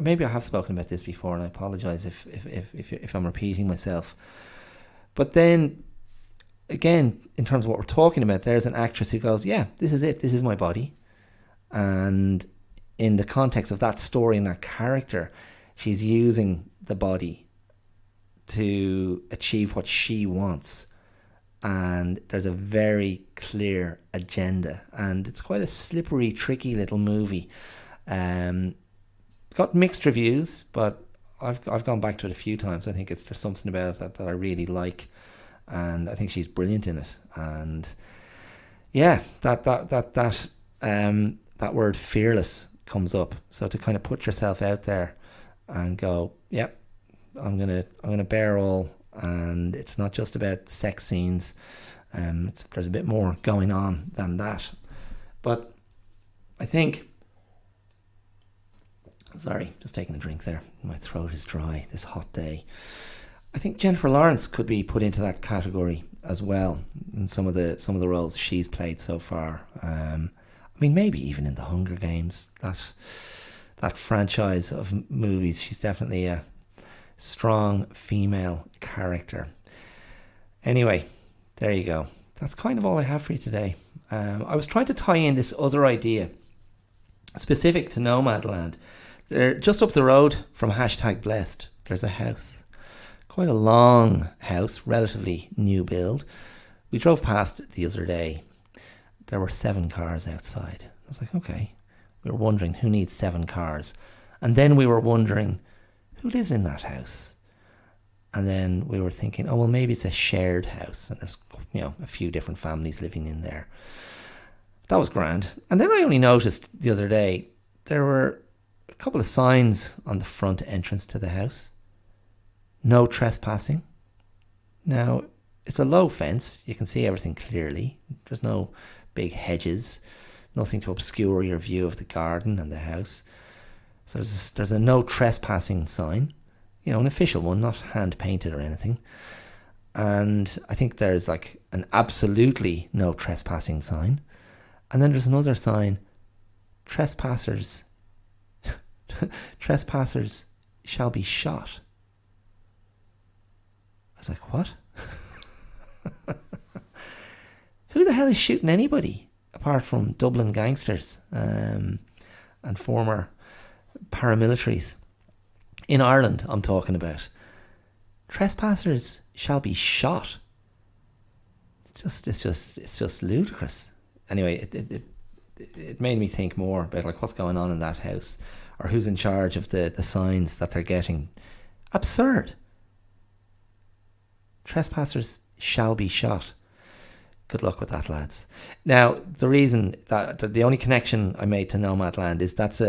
A: Maybe I have spoken about this before, and I apologize if I'm repeating myself. But then again, in terms of what we're talking about, there's an actress who goes, yeah, this is it, this is my body. And in the context of that story and that character, she's using the body to achieve what she wants. And there's a very clear agenda. And it's quite a slippery, tricky little movie. Got mixed reviews, but I've gone back to it a few times. I think there's something about it that I really like. And I think she's brilliant in it. And yeah, that word fearless comes up. So to kind of put yourself out there and go, yep, I'm gonna bear all, and it's not just about sex scenes. There's a bit more going on than that. But I think, sorry, just taking a drink there. My throat is dry this hot day. I think Jennifer Lawrence could be put into that category as well in some of the roles she's played so far. I mean, maybe even in the Hunger Games, that franchise of movies, she's definitely a strong female character. Anyway, there you go. That's kind of all I have for you today. I was trying to tie in this other idea specific to Nomadland. They're just up the road from #Blessed. There's a house. Quite a long house, relatively new build. We drove past it the other day. There were 7 cars outside. I was like, okay. We were wondering who needs 7 cars. And then we were wondering who lives in that house. And then we were thinking, oh, well, maybe it's a shared house. And there's, a few different families living in there. That was grand. And then I only noticed the other day, there were a couple of signs on the front entrance to the house. No trespassing. Now, it's a low fence. You can see everything clearly. There's no big hedges, nothing to obscure your view of the garden and the house. So there's a no trespassing sign, an official one, not hand painted or anything. And I think there's like an absolutely no trespassing sign. And then there's another sign, trespassers shall be shot. I was like, what? Who the hell is shooting anybody apart from Dublin gangsters and former paramilitaries? In Ireland, I'm talking about. Trespassers shall be shot. It's just ludicrous. Anyway, it made me think more about like what's going on in that house, or who's in charge of the signs that they're getting. Absurd. Trespassers shall be shot. Good luck with that, lads. Now, the reason that the only connection I made to Nomadland is that's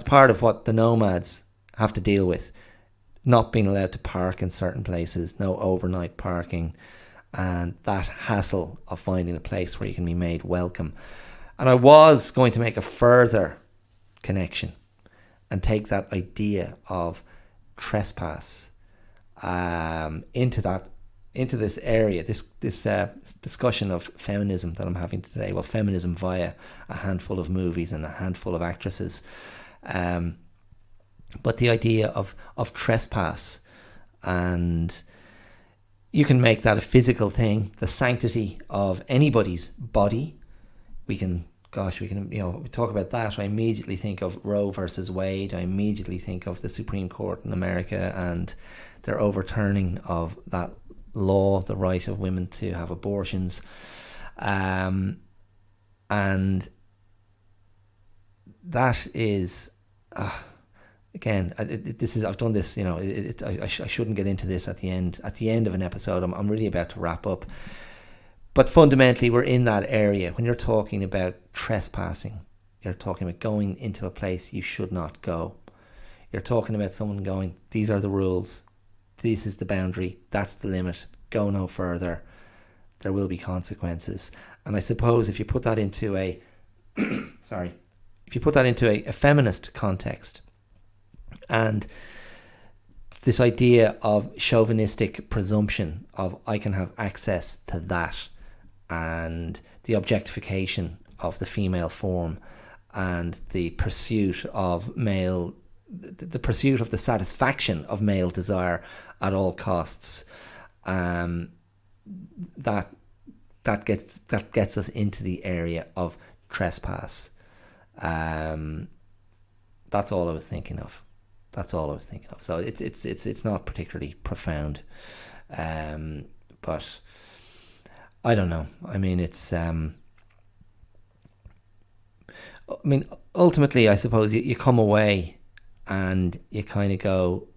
A: part of what the nomads have to deal with. Not being allowed to park in certain places, no overnight parking, and that hassle of finding a place where you can be made welcome. And I was going to make a further connection and take that idea of trespass into into this area, this discussion of feminism that I'm having today. Well, feminism via a handful of movies and a handful of actresses. But the idea of trespass, and you can make that a physical thing, the sanctity of anybody's body. We can talk about that. I immediately think of Roe versus Wade. I immediately think of the Supreme Court in America and their overturning of that law, the right of women to have abortions. And that is, again, I've done this, I shouldn't get into this at the end of an episode. I'm really about to wrap up. But fundamentally, we're in that area. When you're talking about trespassing, you're talking about going into a place you should not go. You're talking about someone going, these are the rules, this is the boundary, that's the limit, go no further, there will be consequences. And I suppose if you put that into a feminist context, and this idea of chauvinistic presumption of I can have access to that, and the objectification of the female form, and the pursuit of the satisfaction of male desire at all costs, that gets us into the area of trespass. That's all I was thinking of. So it's not particularly profound, but I don't know. I mean, ultimately, I suppose you come away and you kind of go,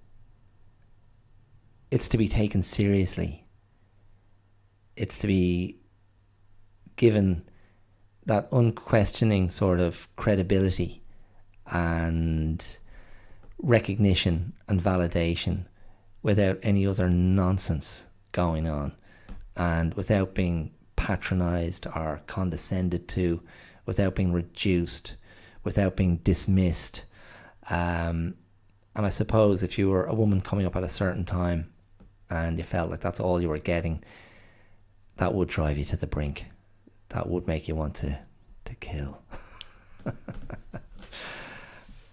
A: it's to be taken seriously. It's to be given that unquestioning sort of credibility and recognition and validation without any other nonsense going on, and without being patronized or condescended to, without being reduced, without being dismissed. And I suppose if you were a woman coming up at a certain time and you felt like that's all you were getting, that would drive you to the brink. That would make you want to kill.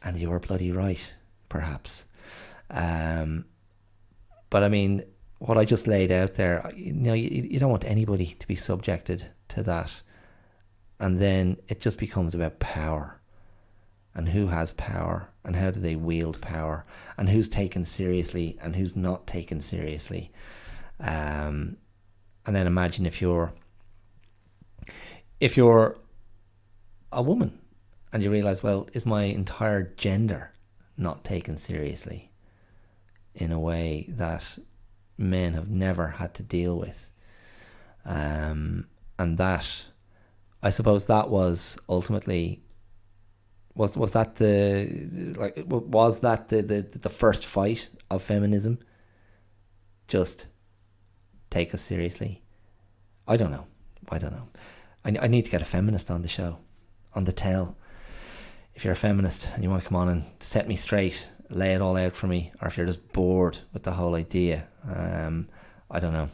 A: And you were bloody right, perhaps. But I mean, what I just laid out there, you don't want anybody to be subjected to that. And then it just becomes about power, and who has power, and how do they wield power, and who's taken seriously and who's not taken seriously. And then imagine if you're a woman and you realise, well, is my entire gender not taken seriously in a way that men have never had to deal with? And that, I suppose, that was ultimately, was that the first fight of feminism? Just take us seriously? I don't know. I need to get a feminist on the show, on the tell. If you're a feminist and you want to come on and set me straight, lay it all out for me, or if you're just bored with the whole idea, I don't know.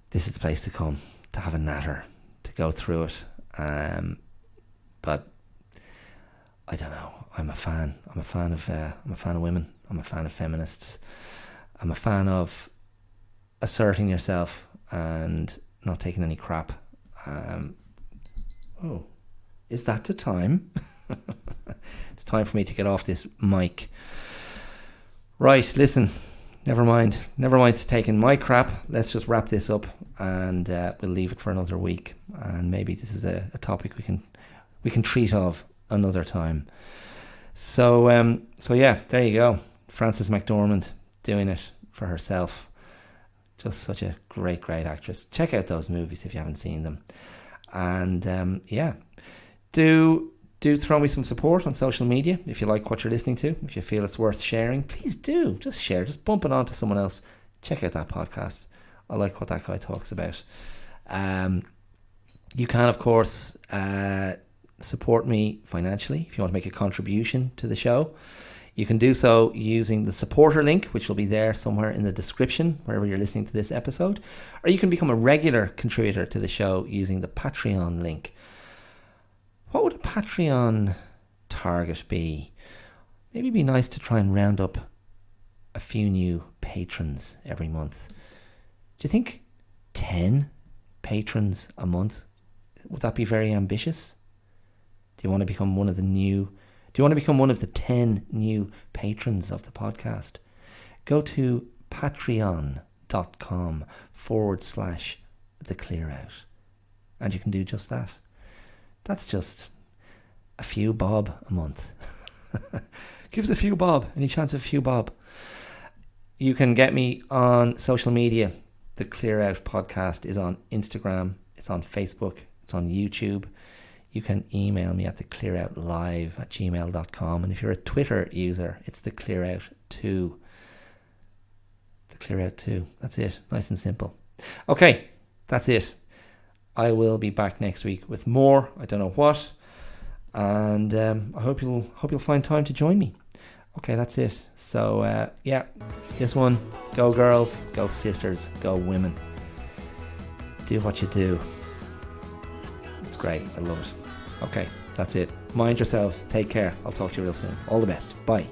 A: This is the place to come, to have a natter, to go through it. But I don't know. I'm a fan of women. I'm a fan of feminists. I'm a fan of asserting yourself and not taking any crap. Is that the time? It's time for me to get off this mic. Right, listen, never mind taking my crap. Let's just wrap this up, and we'll leave it for another week. And maybe this is a topic we can treat of another time. So yeah, there you go. Frances McDormand doing it for herself. Just such a great actress. Check out those movies if you haven't seen them. And yeah, do throw me some support on social media if you like what you're listening to. If you feel it's worth sharing, please do. Just share. Just bump it on to someone else. Check out that podcast. I like what that guy talks about. You can, of course, support me financially if you want to make a contribution to the show. You can do so using the supporter link, which will be there somewhere in the description, wherever you're listening to this episode. Or you can become a regular contributor to the show using the Patreon link. What would a Patreon target be? Maybe it'd be nice to try and round up a few new patrons every month. Do you think 10 patrons a month, would that be very ambitious? Do you want to become one of the 10 new patrons of the podcast? Go to patreon.com/theclearout and you can do just that. That's just a few bob a month. Give us a few bob. Any chance of a few bob? You can get me on social media. The Clear Out Podcast is on Instagram, it's on Facebook, it's on YouTube. You can email me at theclearoutlive@gmail.com. And if you're a Twitter user, it's theclearout2. Theclearout2. That's it. Nice and simple. Okay, that's it. I will be back next week with more. I don't know what. And I hope you'll find time to join me. Okay, that's it. So, this one. Go girls, go sisters, go women. Do what you do. It's great. I love it. Okay, that's it. Mind yourselves. Take care. I'll talk to you real soon. All the best. Bye.